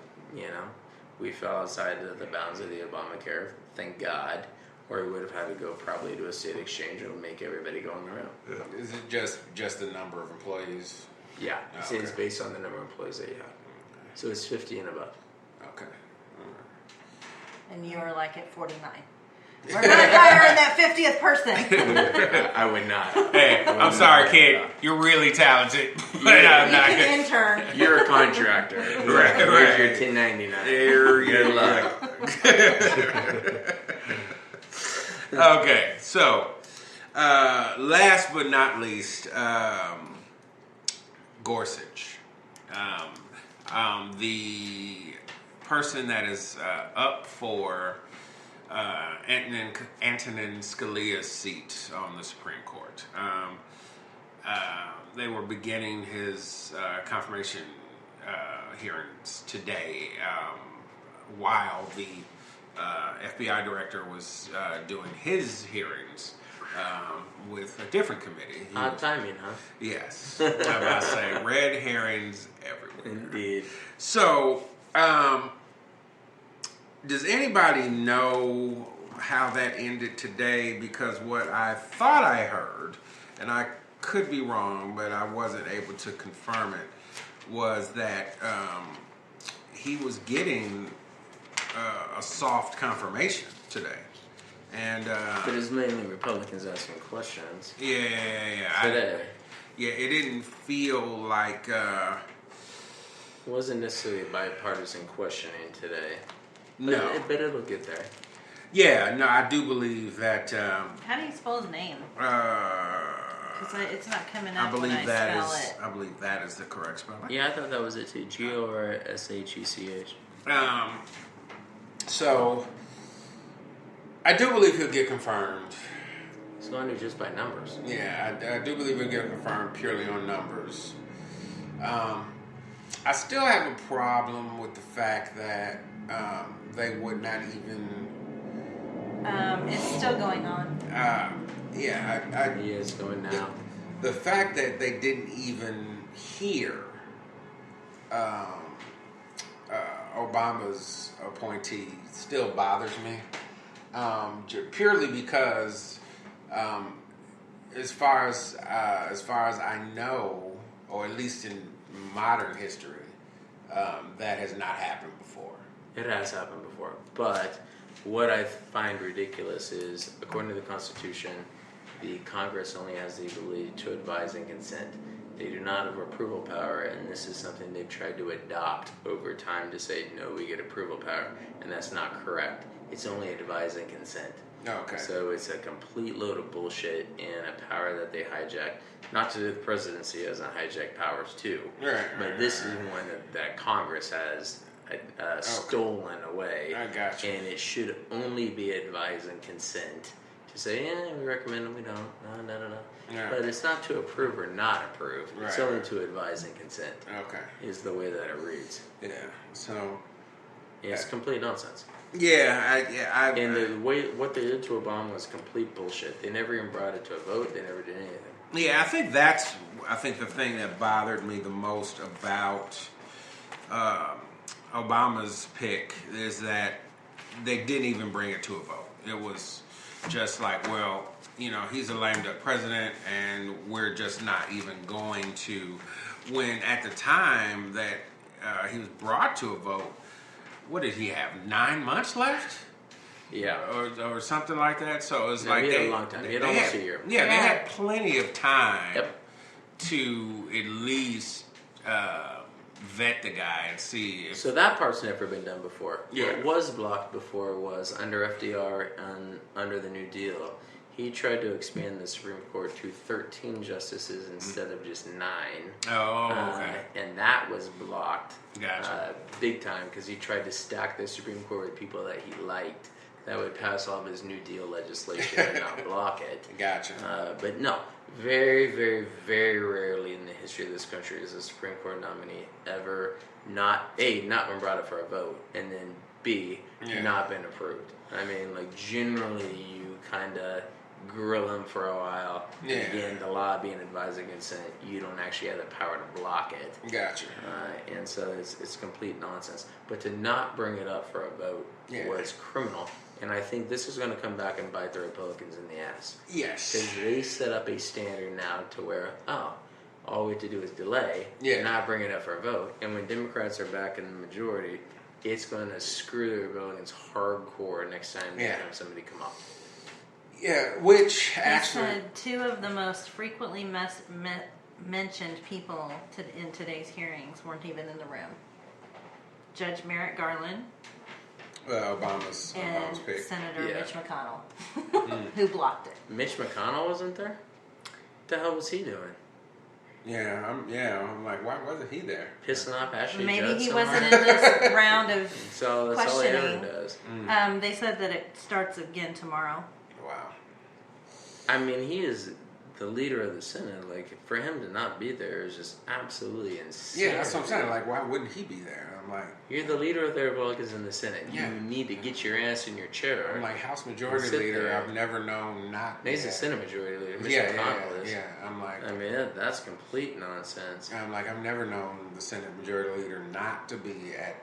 Speaker 3: we fell outside of the bounds of the Obamacare, thank God. Or we would have had to go probably to a state exchange and make everybody go on their own.
Speaker 2: Yeah. Is it just the number of employees?
Speaker 3: Yeah, it's based on the number of employees that you have. So it's 50 and above.
Speaker 2: Okay.
Speaker 1: And you were like at 49. We're not hiring that 50th person.
Speaker 3: I would not.
Speaker 2: Hey, I'm sorry, kid. You're really talented. But I'm not good.
Speaker 1: Intern.
Speaker 3: You're a contractor.
Speaker 2: Right.
Speaker 3: You're 1099.
Speaker 2: Good luck. Okay, so last but not least, Gorsuch. The person that is up for Antonin Scalia's seat on the Supreme Court. they were beginning his confirmation hearings today, while the FBI director was doing his hearings with a different committee.
Speaker 3: Odd timing, huh?
Speaker 2: Yes. I'm about to say, red herrings everywhere.
Speaker 3: Indeed.
Speaker 2: So, does anybody know how that ended today? Because what I thought I heard, and I could be wrong, but I wasn't able to confirm it, was that he was getting a soft confirmation today. And
Speaker 3: but it's mainly Republicans asking questions.
Speaker 2: Yeah.
Speaker 3: Today.
Speaker 2: It didn't feel like...
Speaker 3: It wasn't necessarily bipartisan questioning today.
Speaker 2: No.
Speaker 3: But it'll get there.
Speaker 2: Yeah, no, I do believe that...
Speaker 1: How do you spell his name? Because it's not coming up
Speaker 2: I believe
Speaker 1: when I
Speaker 2: that
Speaker 1: spell
Speaker 2: is.
Speaker 1: it.
Speaker 2: I believe that is the correct spelling.
Speaker 3: Yeah, I thought that was it too. Gorshech.
Speaker 2: So I do believe he'll get confirmed.
Speaker 3: It's going to just by numbers.
Speaker 2: Yeah, I do believe he'll get confirmed purely on numbers. I still have a problem with the fact that they would not even.
Speaker 1: It's still going on.
Speaker 3: It's going now.
Speaker 2: The fact that they didn't even hear Obama's appointee still bothers me, purely because, as far as I know, or at least in modern history, that has not happened before.
Speaker 3: It has happened before, but what I find ridiculous is, according to the Constitution, the Congress only has the ability to advise and consent. They do not have approval power, and this is something they've tried to adopt over time to say, no, we get approval power, and that's not correct. It's only advise and consent.
Speaker 2: Okay.
Speaker 3: So it's a complete load of bullshit and a power that they hijack. Not to the presidency hasn't hijacked powers too, but this is one that Congress has stolen away.
Speaker 2: I got you.
Speaker 3: And it should only be advise and consent to say, yeah, we recommend them, we don't. No.
Speaker 2: Yeah.
Speaker 3: But it's not to approve or not approve. It's
Speaker 2: Right.
Speaker 3: only to advise and consent.
Speaker 2: Okay.
Speaker 3: Is the way that it reads.
Speaker 2: Yeah. So.
Speaker 3: It's complete nonsense.
Speaker 2: Yeah.
Speaker 3: And the way what they did to Obama was complete bullshit. They never even brought it to a vote. They never did anything.
Speaker 2: Yeah, I think that's the thing that bothered me the most about Obama's pick is that they didn't even bring it to a vote. It was just like, well, he's a lame duck president, and we're just not even going to. When at the time that he was brought to a vote, what did he have? 9 months left?
Speaker 3: Yeah.
Speaker 2: Or something like that. So it was
Speaker 3: No,
Speaker 2: like
Speaker 3: he had a long time. He had almost a year.
Speaker 2: Yeah, they had plenty of time
Speaker 3: Yep.
Speaker 2: to at least vet the guy and see if...
Speaker 3: So that part's never been done before.
Speaker 2: Yeah.
Speaker 3: What was blocked before was under FDR and under the New Deal. He tried to expand the Supreme Court to 13 justices instead of just 9.
Speaker 2: Oh, okay.
Speaker 3: And that was blocked.
Speaker 2: Gotcha.
Speaker 3: Big time, because he tried to stack the Supreme Court with people that he liked that would pass all of his New Deal legislation and not block it.
Speaker 2: Gotcha.
Speaker 3: But no, very, very, very rarely in the history of this country is a Supreme Court nominee ever not been brought up for a vote, and then B, not been approved. I mean, like, generally you kind of grill them for a while.
Speaker 2: Yeah.
Speaker 3: Again, the law being advised and consent, you don't actually have the power to block it.
Speaker 2: Gotcha.
Speaker 3: And so it's complete nonsense. But to not bring it up for a vote was criminal. And I think this is going to come back and bite the Republicans in the ass.
Speaker 2: Yes.
Speaker 3: Because they set up a standard now to where, all we have to do is delay, not bring it up for a vote. And when Democrats are back in the majority, it's going to screw the Republicans hardcore next time they have somebody come up.
Speaker 2: Yeah, which
Speaker 1: He
Speaker 2: actually...
Speaker 1: said 2 of the most frequently mentioned people in today's hearings weren't even in the room. Judge Merrick Garland
Speaker 2: Obama's
Speaker 1: and
Speaker 2: pick.
Speaker 1: Senator
Speaker 3: Yeah.
Speaker 1: Mitch McConnell, who blocked it.
Speaker 3: Mitch McConnell wasn't there? What the hell was he doing?
Speaker 2: I'm like, why wasn't he there?
Speaker 3: Pissing off Ashley
Speaker 1: Maybe
Speaker 3: Judd
Speaker 1: he
Speaker 3: somewhere?
Speaker 1: wasn't in this round of
Speaker 3: So that's all he ever
Speaker 1: questioning.
Speaker 3: does.
Speaker 1: They said that it starts again tomorrow.
Speaker 2: Wow.
Speaker 3: I mean, he is the leader of the Senate, like, for him to not be there is just absolutely insane.
Speaker 2: Yeah, that's what I'm saying. Like, why wouldn't he be there? I'm like,
Speaker 3: you're the leader of the Republicans in the Senate.
Speaker 2: Yeah.
Speaker 3: You need to get your ass in your chair.
Speaker 2: I'm like, House Majority
Speaker 3: Sit
Speaker 2: Leader,
Speaker 3: there.
Speaker 2: I've never known not
Speaker 3: He's the
Speaker 2: there.
Speaker 3: Senate Majority Leader. Mr.
Speaker 2: Yeah,
Speaker 3: McConnell is.
Speaker 2: yeah. I'm like,
Speaker 3: I mean, that's complete nonsense.
Speaker 2: I've never known the Senate Majority Leader not to be at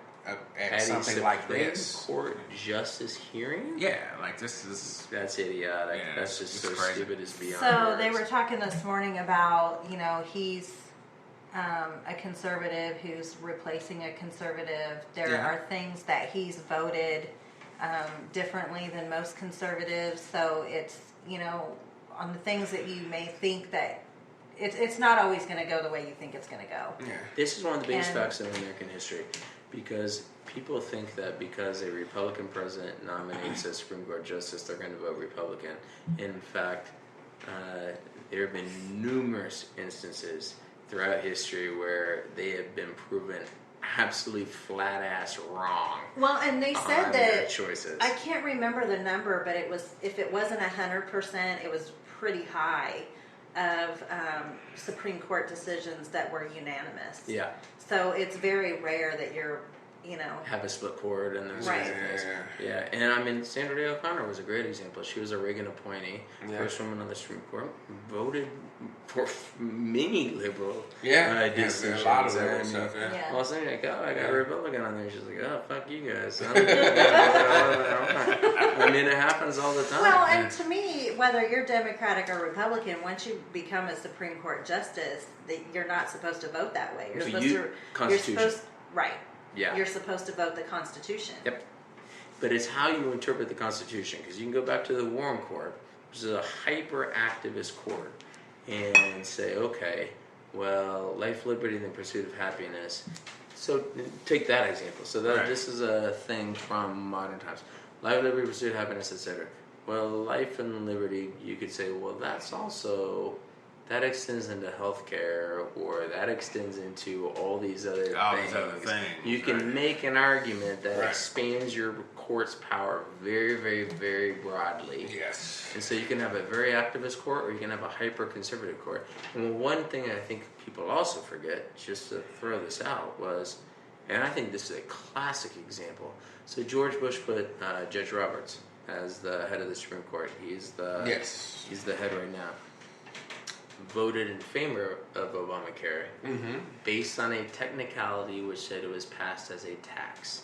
Speaker 3: At
Speaker 2: something
Speaker 3: a
Speaker 2: like
Speaker 3: Supreme
Speaker 2: this.
Speaker 3: Court justice hearing?
Speaker 2: Yeah, like this is.
Speaker 3: That's idiotic.
Speaker 2: Yeah,
Speaker 3: That's just
Speaker 2: it's
Speaker 3: so
Speaker 2: crazy.
Speaker 3: stupid it's beyond
Speaker 1: So they
Speaker 3: words.
Speaker 1: were talking this morning about, he's a conservative who's replacing a conservative. There are things that he's voted differently than most conservatives. So it's, on the things that you may think that it's not always going to go the way you think it's going to go.
Speaker 2: Yeah.
Speaker 3: This is one of the biggest
Speaker 1: And-
Speaker 3: facts in American history, because people think that because a Republican president nominates a Supreme Court justice, they're going to vote Republican. In fact, there have been numerous instances throughout history where they have been proven absolutely flat ass wrong.
Speaker 1: Well, and they said
Speaker 3: on their
Speaker 1: that
Speaker 3: choices.
Speaker 1: I can't remember the number, but if it wasn't 100%, it was pretty high of Supreme Court decisions that were unanimous.
Speaker 3: Yeah,
Speaker 1: So it's very rare that you're,
Speaker 3: have a split cord and those
Speaker 1: Right.
Speaker 3: kinds of things. Yeah, and I mean, Sandra Day O'Connor was a great example. She was a Reagan appointee,
Speaker 2: Yeah.
Speaker 3: first woman on the Supreme Court, voted for many liberal
Speaker 2: Yeah,
Speaker 3: decisions.
Speaker 2: a lot of
Speaker 3: And
Speaker 2: liberal
Speaker 3: I mean,
Speaker 2: stuff. Yeah.
Speaker 1: Yeah.
Speaker 3: All of a sudden, like, oh, I got
Speaker 2: Yeah.
Speaker 3: a Republican on there. She's like, oh, fuck you guys. I mean, it happens all the time.
Speaker 1: Well, and to me, whether you're Democratic or Republican, once you become a Supreme Court justice, you're not supposed to vote that way. You're
Speaker 3: No,
Speaker 1: supposed
Speaker 3: you-
Speaker 1: to.
Speaker 3: Constitution.
Speaker 1: You're supposed, right.
Speaker 3: Yeah.
Speaker 1: You're supposed to vote the Constitution.
Speaker 3: Yep. But it's how you interpret the Constitution, because you can go back to the Warren Court, which is a hyper-activist court, and say, okay, well, life, liberty, and the pursuit of happiness. So take that example. So
Speaker 2: Right.
Speaker 3: this is a thing from modern times. Life, liberty, pursuit of happiness, etc. Well, life and liberty, you could say, well, that's also... that extends into healthcare, or that extends into all these other
Speaker 2: All
Speaker 3: things.
Speaker 2: these other things,
Speaker 3: You can
Speaker 2: right.
Speaker 3: make an argument that
Speaker 2: Right.
Speaker 3: expands your court's power very, very, very broadly.
Speaker 2: Yes.
Speaker 3: And so you can have a very activist court, or you can have a hyper-conservative court. And one thing I think people also forget, just to throw this out, was, and I think this is a classic example. So George Bush put Judge Roberts as the head of the Supreme Court. He's the head right now. Voted in favor of Obamacare based on a technicality which said it was passed as a tax.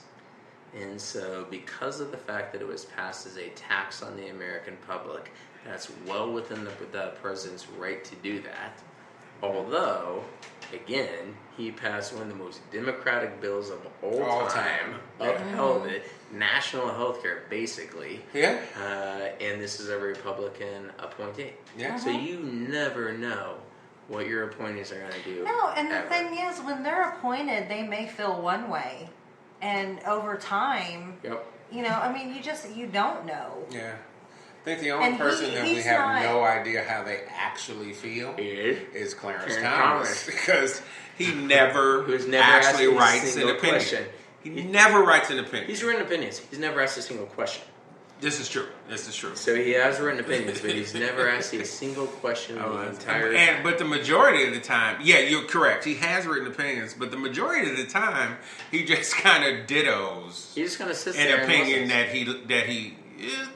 Speaker 3: And so because of the fact that it was passed as a tax on the American public, that's well within the president's right to do that. Although, again, he passed one of the most democratic bills of all time, upheld it, national health care, basically.
Speaker 2: Yeah.
Speaker 3: And this is a Republican appointee.
Speaker 2: Yeah.
Speaker 3: So you never know what your appointees are going to do.
Speaker 1: No, and the
Speaker 3: ever.
Speaker 1: thing is, when they're appointed, they may feel one way, and over time,
Speaker 3: Yep.
Speaker 1: you don't know.
Speaker 2: Yeah. I think the only
Speaker 1: And
Speaker 2: person that we
Speaker 1: he's
Speaker 2: have
Speaker 1: not-
Speaker 2: no idea how they actually feel is Clarence Thomas, because he never,
Speaker 3: Who's never
Speaker 2: actually
Speaker 3: asked a
Speaker 2: writes an
Speaker 3: single
Speaker 2: opinion.
Speaker 3: question.
Speaker 2: He never writes an opinion.
Speaker 3: He's written opinions. He's never asked a single question.
Speaker 2: This is true. This is true.
Speaker 3: So he has written opinions, but he's never asked a single question in the entire time.
Speaker 2: But the majority of the time, yeah, you're correct. He has written opinions, but the majority of the time, he just kind of dittos
Speaker 3: He just kind of sits
Speaker 2: an
Speaker 3: there and
Speaker 2: opinion
Speaker 3: listens.
Speaker 2: that he.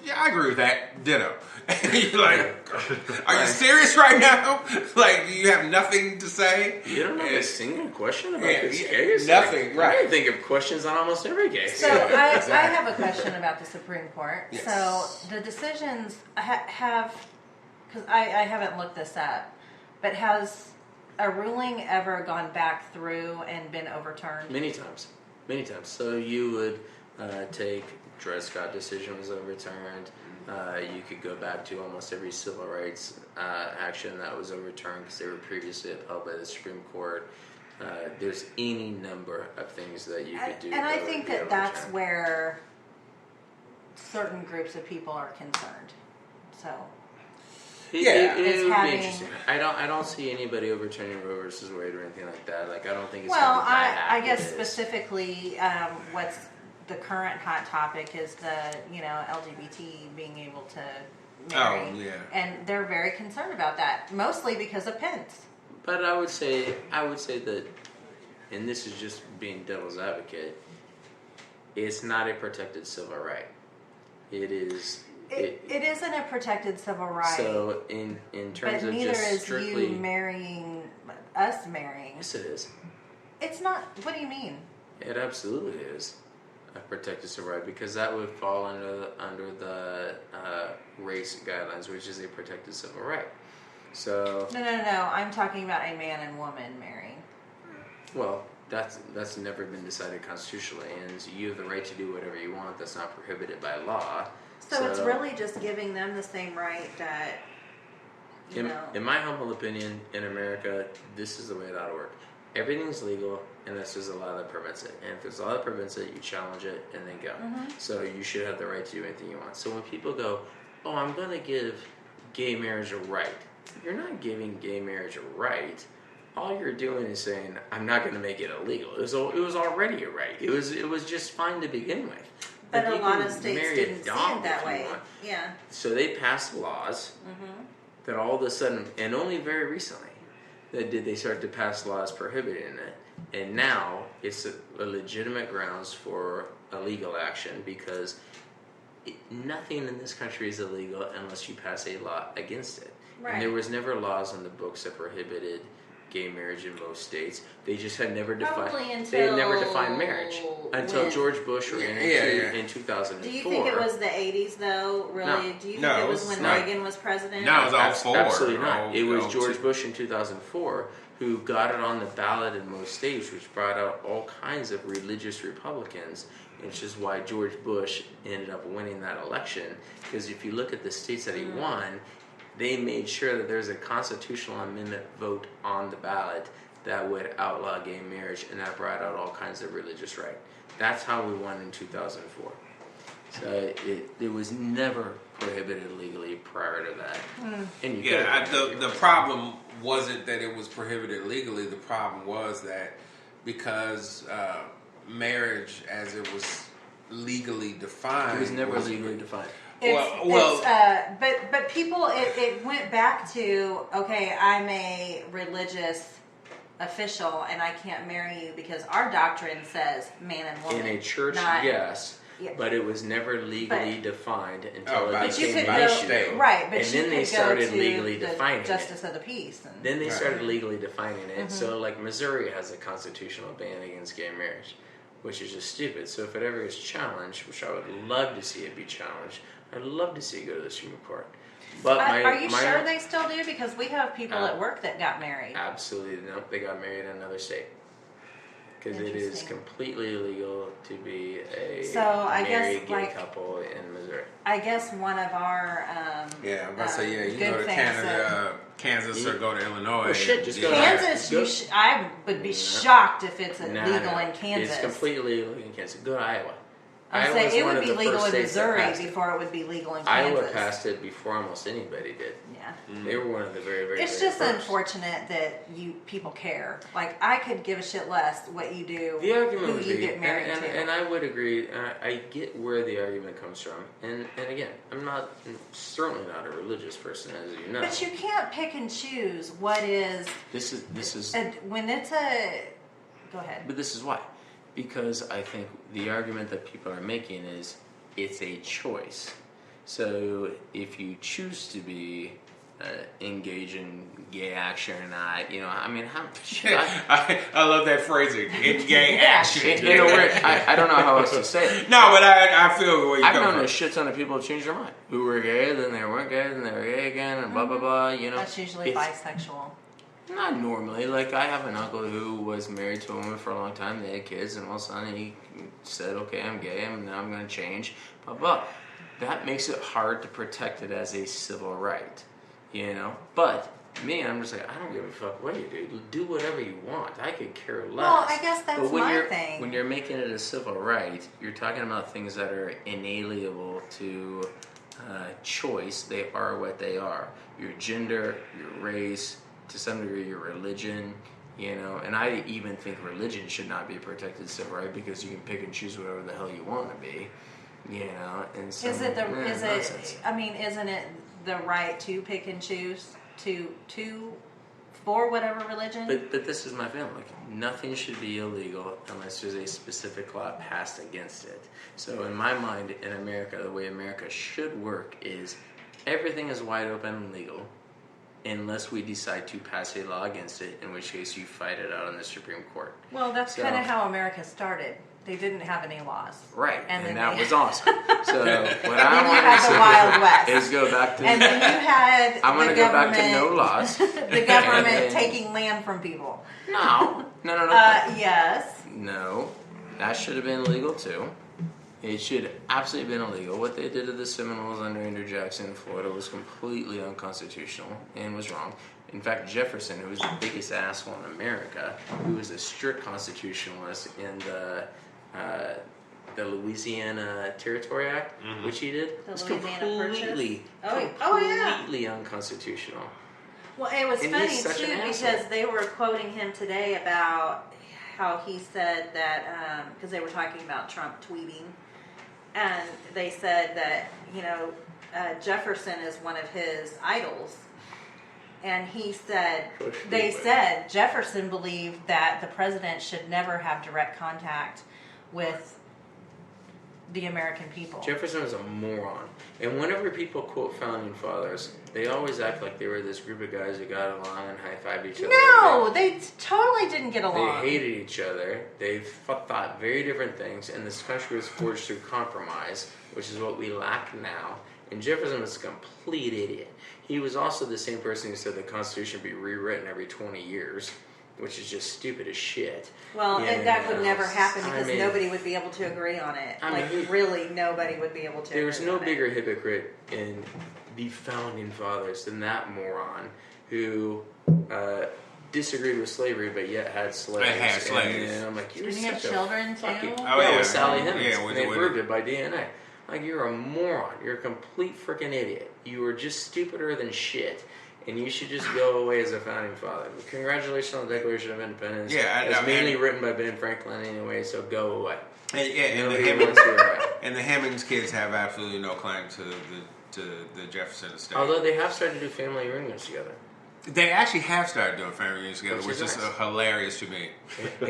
Speaker 2: Yeah, I agree with that. Ditto. And you're like, are you serious right now? Like, you have nothing to say?
Speaker 3: You don't have a single question about
Speaker 2: Yeah,
Speaker 3: this
Speaker 2: yeah,
Speaker 3: case?
Speaker 2: nothing,
Speaker 3: Like,
Speaker 2: right.
Speaker 3: I think of questions on almost every case.
Speaker 1: So
Speaker 2: Yeah,
Speaker 1: I
Speaker 2: exactly.
Speaker 1: have a question about the Supreme Court.
Speaker 2: Yes.
Speaker 1: So the decisions have, because I haven't looked this up, but has a ruling ever gone back through and been overturned?
Speaker 3: Many times. So you would take Dred Scott decision was overturned. You could go back to almost every civil rights action that was overturned because they were previously upheld by the Supreme Court. There's any number of things that you could do.
Speaker 1: And I
Speaker 3: that would
Speaker 1: think
Speaker 3: be
Speaker 1: that that's
Speaker 3: overturned.
Speaker 1: where certain groups of people are concerned. So
Speaker 2: Yeah.
Speaker 3: it
Speaker 1: It's
Speaker 3: would
Speaker 1: having-
Speaker 3: be interesting. I don't see anybody overturning Roe versus Wade or anything like that. Like I don't think it's.
Speaker 1: well,
Speaker 3: gonna be that
Speaker 1: I guess
Speaker 3: activist.
Speaker 1: specifically, what's the current hot topic is the LGBT being able to marry.
Speaker 2: Oh, yeah.
Speaker 1: And they're very concerned about that, mostly because of Pence.
Speaker 3: But I would say that, and this is just being devil's advocate, it's not a protected civil right. It is.
Speaker 1: It isn't a protected civil right.
Speaker 3: So in terms
Speaker 1: but
Speaker 3: of
Speaker 1: neither
Speaker 3: just
Speaker 1: is
Speaker 3: strictly,
Speaker 1: you marrying us marrying.
Speaker 3: yes, it is.
Speaker 1: It's not. What do you mean?
Speaker 3: It absolutely is a protected civil right because that would fall under the race guidelines, which is a protected civil right. So
Speaker 1: No. I'm talking about a man and woman marrying.
Speaker 3: well, that's never been decided constitutionally, and you have the right to do whatever you want. That's not prohibited by law.
Speaker 1: So it's really just giving them the same right that, you know.
Speaker 3: In my humble opinion, in America, this is the way it ought to work. Everything's legal, and this is a law that prevents it. And if there's a law that prevents it, you challenge it and then go. So you should have the right to do anything you want. So when people go, oh, I'm going to give gay marriage a right, you're not giving gay marriage a right. All you're doing is saying, I'm not going to make it illegal. It was already a right. It was just fine to begin with.
Speaker 1: But
Speaker 3: Like,
Speaker 1: a
Speaker 3: you
Speaker 1: lot
Speaker 3: can
Speaker 1: of states
Speaker 3: marry a
Speaker 1: didn't see
Speaker 3: dog
Speaker 1: it that
Speaker 3: if you
Speaker 1: way.
Speaker 3: want.
Speaker 1: Yeah.
Speaker 3: So they passed laws that all of a sudden, and only very recently, that did they start to pass laws prohibiting it. And now it's a legitimate grounds for illegal action because nothing in this country is illegal unless you pass a law against it.
Speaker 1: Right.
Speaker 3: And there was never laws on the books that prohibited gay marriage in most states. They just had never defined.
Speaker 1: Probably
Speaker 3: They had never defined
Speaker 1: until
Speaker 3: marriage until
Speaker 1: when?
Speaker 3: George Bush ran in 2004.
Speaker 1: Do you think it was the 80s though? Really?
Speaker 3: No.
Speaker 1: Do you think
Speaker 2: No,
Speaker 1: it was when
Speaker 3: no.
Speaker 1: Reagan was president?
Speaker 2: No, it was all four.
Speaker 3: Absolutely not. It was
Speaker 2: Oh,
Speaker 3: George Bush in 2004 who got it on the ballot in most states, which brought out all kinds of religious Republicans, which is why George Bush ended up winning that election. Because if you look at the states that he won, they made sure that there's a constitutional amendment vote on the ballot that would outlaw gay marriage, and that brought out all kinds of religious right. That's how we won in 2004. So it was never prohibited legally prior to that. And you
Speaker 2: the problem wasn't that it was prohibited legally. The problem was that because marriage, as it was legally defined,
Speaker 3: it was never legally defined.
Speaker 1: But people, it went back to, okay, I'm a religious official and I can't marry you because our doctrine says man and woman.
Speaker 3: In a church,
Speaker 1: not,
Speaker 3: yes,
Speaker 1: yeah.
Speaker 3: but it was never legally defined until
Speaker 2: by
Speaker 3: it
Speaker 2: the
Speaker 3: became
Speaker 2: by the
Speaker 3: issue.
Speaker 2: state.
Speaker 1: Right, but
Speaker 3: And
Speaker 1: you
Speaker 3: then they
Speaker 1: could
Speaker 3: started
Speaker 1: go to
Speaker 3: legally
Speaker 1: the
Speaker 3: defining
Speaker 1: Justice
Speaker 3: it.
Speaker 1: of the Peace. And,
Speaker 3: Then they started legally defining it. So, like Missouri has a constitutional ban against gay marriage, which is just stupid. So if it ever gets challenged, which I would love to see it be challenged, I'd love to see it go to the Supreme Court. But
Speaker 1: are you sure they still do? Because we have people at work that got married.
Speaker 3: Absolutely, no. They got married in another state. Because it is
Speaker 1: Interesting.
Speaker 3: completely illegal to be a
Speaker 1: So, I guess,
Speaker 3: married gay
Speaker 1: like,
Speaker 3: couple in Missouri.
Speaker 1: I guess one of our
Speaker 2: I'm about to say, you
Speaker 1: good
Speaker 2: go to
Speaker 1: things
Speaker 2: Canada, Kansas, or go to Illinois.
Speaker 3: Well, shit, just go to
Speaker 1: Kansas, I would be shocked if it's illegal in Kansas.
Speaker 3: It's completely illegal in Kansas. Go to Iowa.
Speaker 1: I'd
Speaker 3: Iowa's
Speaker 1: say it
Speaker 3: one
Speaker 1: would
Speaker 3: of
Speaker 1: be
Speaker 3: the
Speaker 1: legal
Speaker 3: first
Speaker 1: in
Speaker 3: states that
Speaker 1: Missouri
Speaker 3: passed it.
Speaker 1: before it would be legal in Kansas.
Speaker 3: Iowa passed it before almost anybody did.
Speaker 1: Yeah.
Speaker 3: They were one of the very, very
Speaker 1: It's
Speaker 3: very
Speaker 1: just
Speaker 3: first.
Speaker 1: unfortunate that people care. Like, I could give a shit less what you do,
Speaker 3: The argument
Speaker 1: who
Speaker 3: would
Speaker 1: you
Speaker 3: be,
Speaker 1: get married to.
Speaker 3: and I would agree. I get where the argument comes from, and again, I'm certainly not a religious person, as you know.
Speaker 1: But you can't pick and choose what is.
Speaker 3: This is.
Speaker 1: When it's a. Go ahead.
Speaker 3: But this is why, because I think the argument that people are making is it's a choice. So if you choose to be engage in gay action or not, I mean, how?
Speaker 2: I love that phrasing. In gay action.
Speaker 3: In a way, I don't know how else to say it.
Speaker 2: No, but I feel where you
Speaker 3: I've
Speaker 2: come
Speaker 3: known
Speaker 2: from.
Speaker 3: a shit ton of people change their mind. Who were gay, then they weren't gay, then they were gay again, and blah blah blah.
Speaker 1: That's usually
Speaker 3: It's-
Speaker 1: bisexual.
Speaker 3: Not normally. Like, I have an uncle who was married to a woman for a long time. They had kids, and all of a sudden he said, "Okay, I'm gay, and now I'm going to change." Blah blah. That makes it hard to protect it as a civil right, But me, I'm just like, I don't give a fuck what you do. Do whatever you want. I could care less.
Speaker 1: Well, I guess that's
Speaker 3: But when
Speaker 1: my
Speaker 3: you're,
Speaker 1: thing.
Speaker 3: When you're making it a civil right, you're talking about things that are inalienable to choice. They are what they are. Your gender, your race, to some degree your religion, and I even think religion should not be a protected civil right because you can pick and choose whatever the hell you want to be. You know, and so,
Speaker 1: Is it
Speaker 3: nonsense.
Speaker 1: I mean, isn't it the right to pick and choose for whatever religion?
Speaker 3: But this is my feeling. Like, nothing should be illegal unless there's a specific law passed against it. So in my mind, in America, the way America should work is everything is wide open and legal unless we decide to pass a law against it, in which case you fight it out in the Supreme Court.
Speaker 1: Well, that's kind of how America started. They didn't have any laws.
Speaker 3: Right,
Speaker 1: and
Speaker 3: that was awesome. So what
Speaker 1: I
Speaker 3: want
Speaker 1: had
Speaker 3: to
Speaker 1: the Wild West.
Speaker 3: is go back to...
Speaker 1: And then you had
Speaker 3: I'm going
Speaker 1: the
Speaker 3: to go
Speaker 1: government...
Speaker 3: back to no laws.
Speaker 1: the government taking land from people.
Speaker 3: No.
Speaker 1: Yes.
Speaker 3: No, that should have been illegal too. It should absolutely have been illegal. What they did to the Seminoles under Andrew Jackson in Florida was completely unconstitutional and was wrong. In fact, Jefferson, who was the biggest asshole in America, who was a strict constitutionalist in the Louisiana Territory Act, which he did,
Speaker 1: The
Speaker 3: was
Speaker 1: Louisiana
Speaker 3: completely unconstitutional.
Speaker 1: Well, it was
Speaker 3: And
Speaker 1: funny
Speaker 3: he's such
Speaker 1: too
Speaker 3: an
Speaker 1: because
Speaker 3: asshole.
Speaker 1: they were quoting him today about how he said that because they were talking about Trump tweeting, and they said that Jefferson is one of his idols, and he said said Jefferson believed that the president should never have direct contact with the American people.
Speaker 3: Jefferson was a moron. And whenever people quote founding fathers, they always act like they were this group of guys who got along and high-fived each other.
Speaker 1: No, they totally didn't get along.
Speaker 3: They hated each other. They thought very different things. And this country was forged through compromise, which is what we lack now. And Jefferson was a complete idiot. He was also the same person who said the Constitution be rewritten every 20 years, which is just stupid as shit.
Speaker 1: Well, and that would never happen because nobody would be able to agree on it. Really, nobody would be able to.
Speaker 3: There's no bigger hypocrite in the founding fathers than that moron who disagreed with slavery but yet had slaves.
Speaker 2: They had slaves.
Speaker 3: And I'm like, you're
Speaker 1: Didn't he have
Speaker 3: such a
Speaker 1: children too?
Speaker 3: fucking...
Speaker 2: Oh, yeah.
Speaker 3: with Sally Hemings.
Speaker 2: Yeah,
Speaker 3: and they proved it by DNA. Like, you're a moron. You're a complete freaking idiot. You are just stupider than shit. And you should just go away as a founding father. Congratulations on the Declaration of Independence.
Speaker 2: Yeah,
Speaker 3: it's mainly written by Ben Franklin anyway, so go away.
Speaker 2: And the Hemings kids have absolutely no claim to the Jefferson estate.
Speaker 3: Although they have started to do family reunions together.
Speaker 2: They actually have started doing family reunions together, which is
Speaker 3: nice.
Speaker 2: Hilarious to me.
Speaker 1: I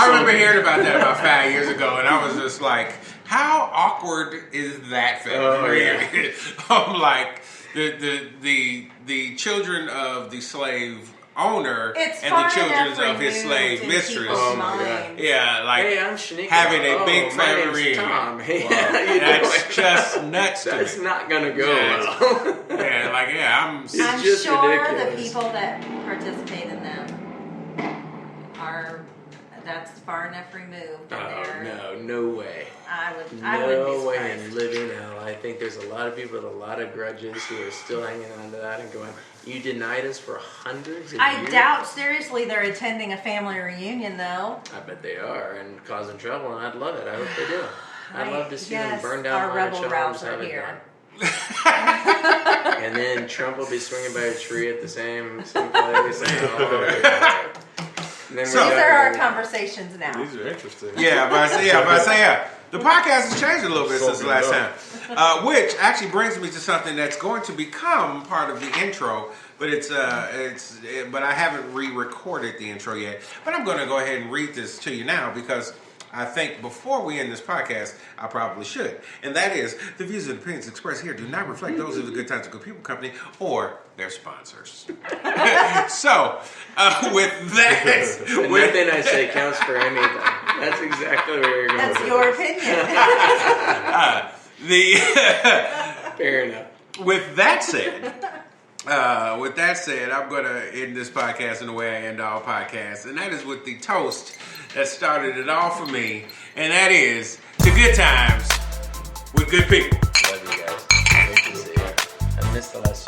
Speaker 2: remember hearing about that about 5 years ago, and I was just like, how awkward is that family reunion? I'm like, the children of the slave owner and the children of his slave mistress.
Speaker 3: Oh my God.
Speaker 2: Yeah, like
Speaker 3: hey, I'm Shanika.
Speaker 2: having a big family reunion.
Speaker 3: Tom. Hey,
Speaker 2: wow. That's just nuts to me.
Speaker 3: That's not going to go well.
Speaker 2: I'm
Speaker 3: just
Speaker 1: sure
Speaker 3: ridiculous.
Speaker 1: the people that participate in them that's far enough removed.
Speaker 3: No way.
Speaker 1: I would be
Speaker 3: No way
Speaker 1: surprised.
Speaker 3: in living hell. I think there's a lot of people with a lot of grudges who are still hanging on to that and going, you denied us for hundreds of years?
Speaker 1: I doubt seriously they're attending a family reunion though.
Speaker 3: I bet they are and causing trouble, and I'd love it. I hope they do. I'd love to see them burn down
Speaker 1: our rebel
Speaker 3: Monticello
Speaker 1: routes
Speaker 3: and
Speaker 1: are
Speaker 3: have it
Speaker 1: here.
Speaker 3: done. And then Trump will be swinging by a tree at the same place.
Speaker 1: These are our conversations now.
Speaker 4: These are interesting.
Speaker 2: The podcast has changed a little bit since the last time, which actually brings me to something that's going to become part of the intro, but but I haven't re-recorded the intro yet. But I'm going to go ahead and read this to you now because I think before we end this podcast, I probably should. And that is, the views and opinions expressed here do not reflect those of the Good Times and Good People Company or their sponsors. So, with that...
Speaker 3: Nothing I say counts for anything. That's exactly where you're going.
Speaker 1: That's your opinion.
Speaker 3: Fair enough.
Speaker 2: With that said, I'm going to end this podcast in the way I end all podcasts, and that is with the toast that started it all for me, and that is to good times with good people.
Speaker 3: Love you guys. Great to see you. I missed the last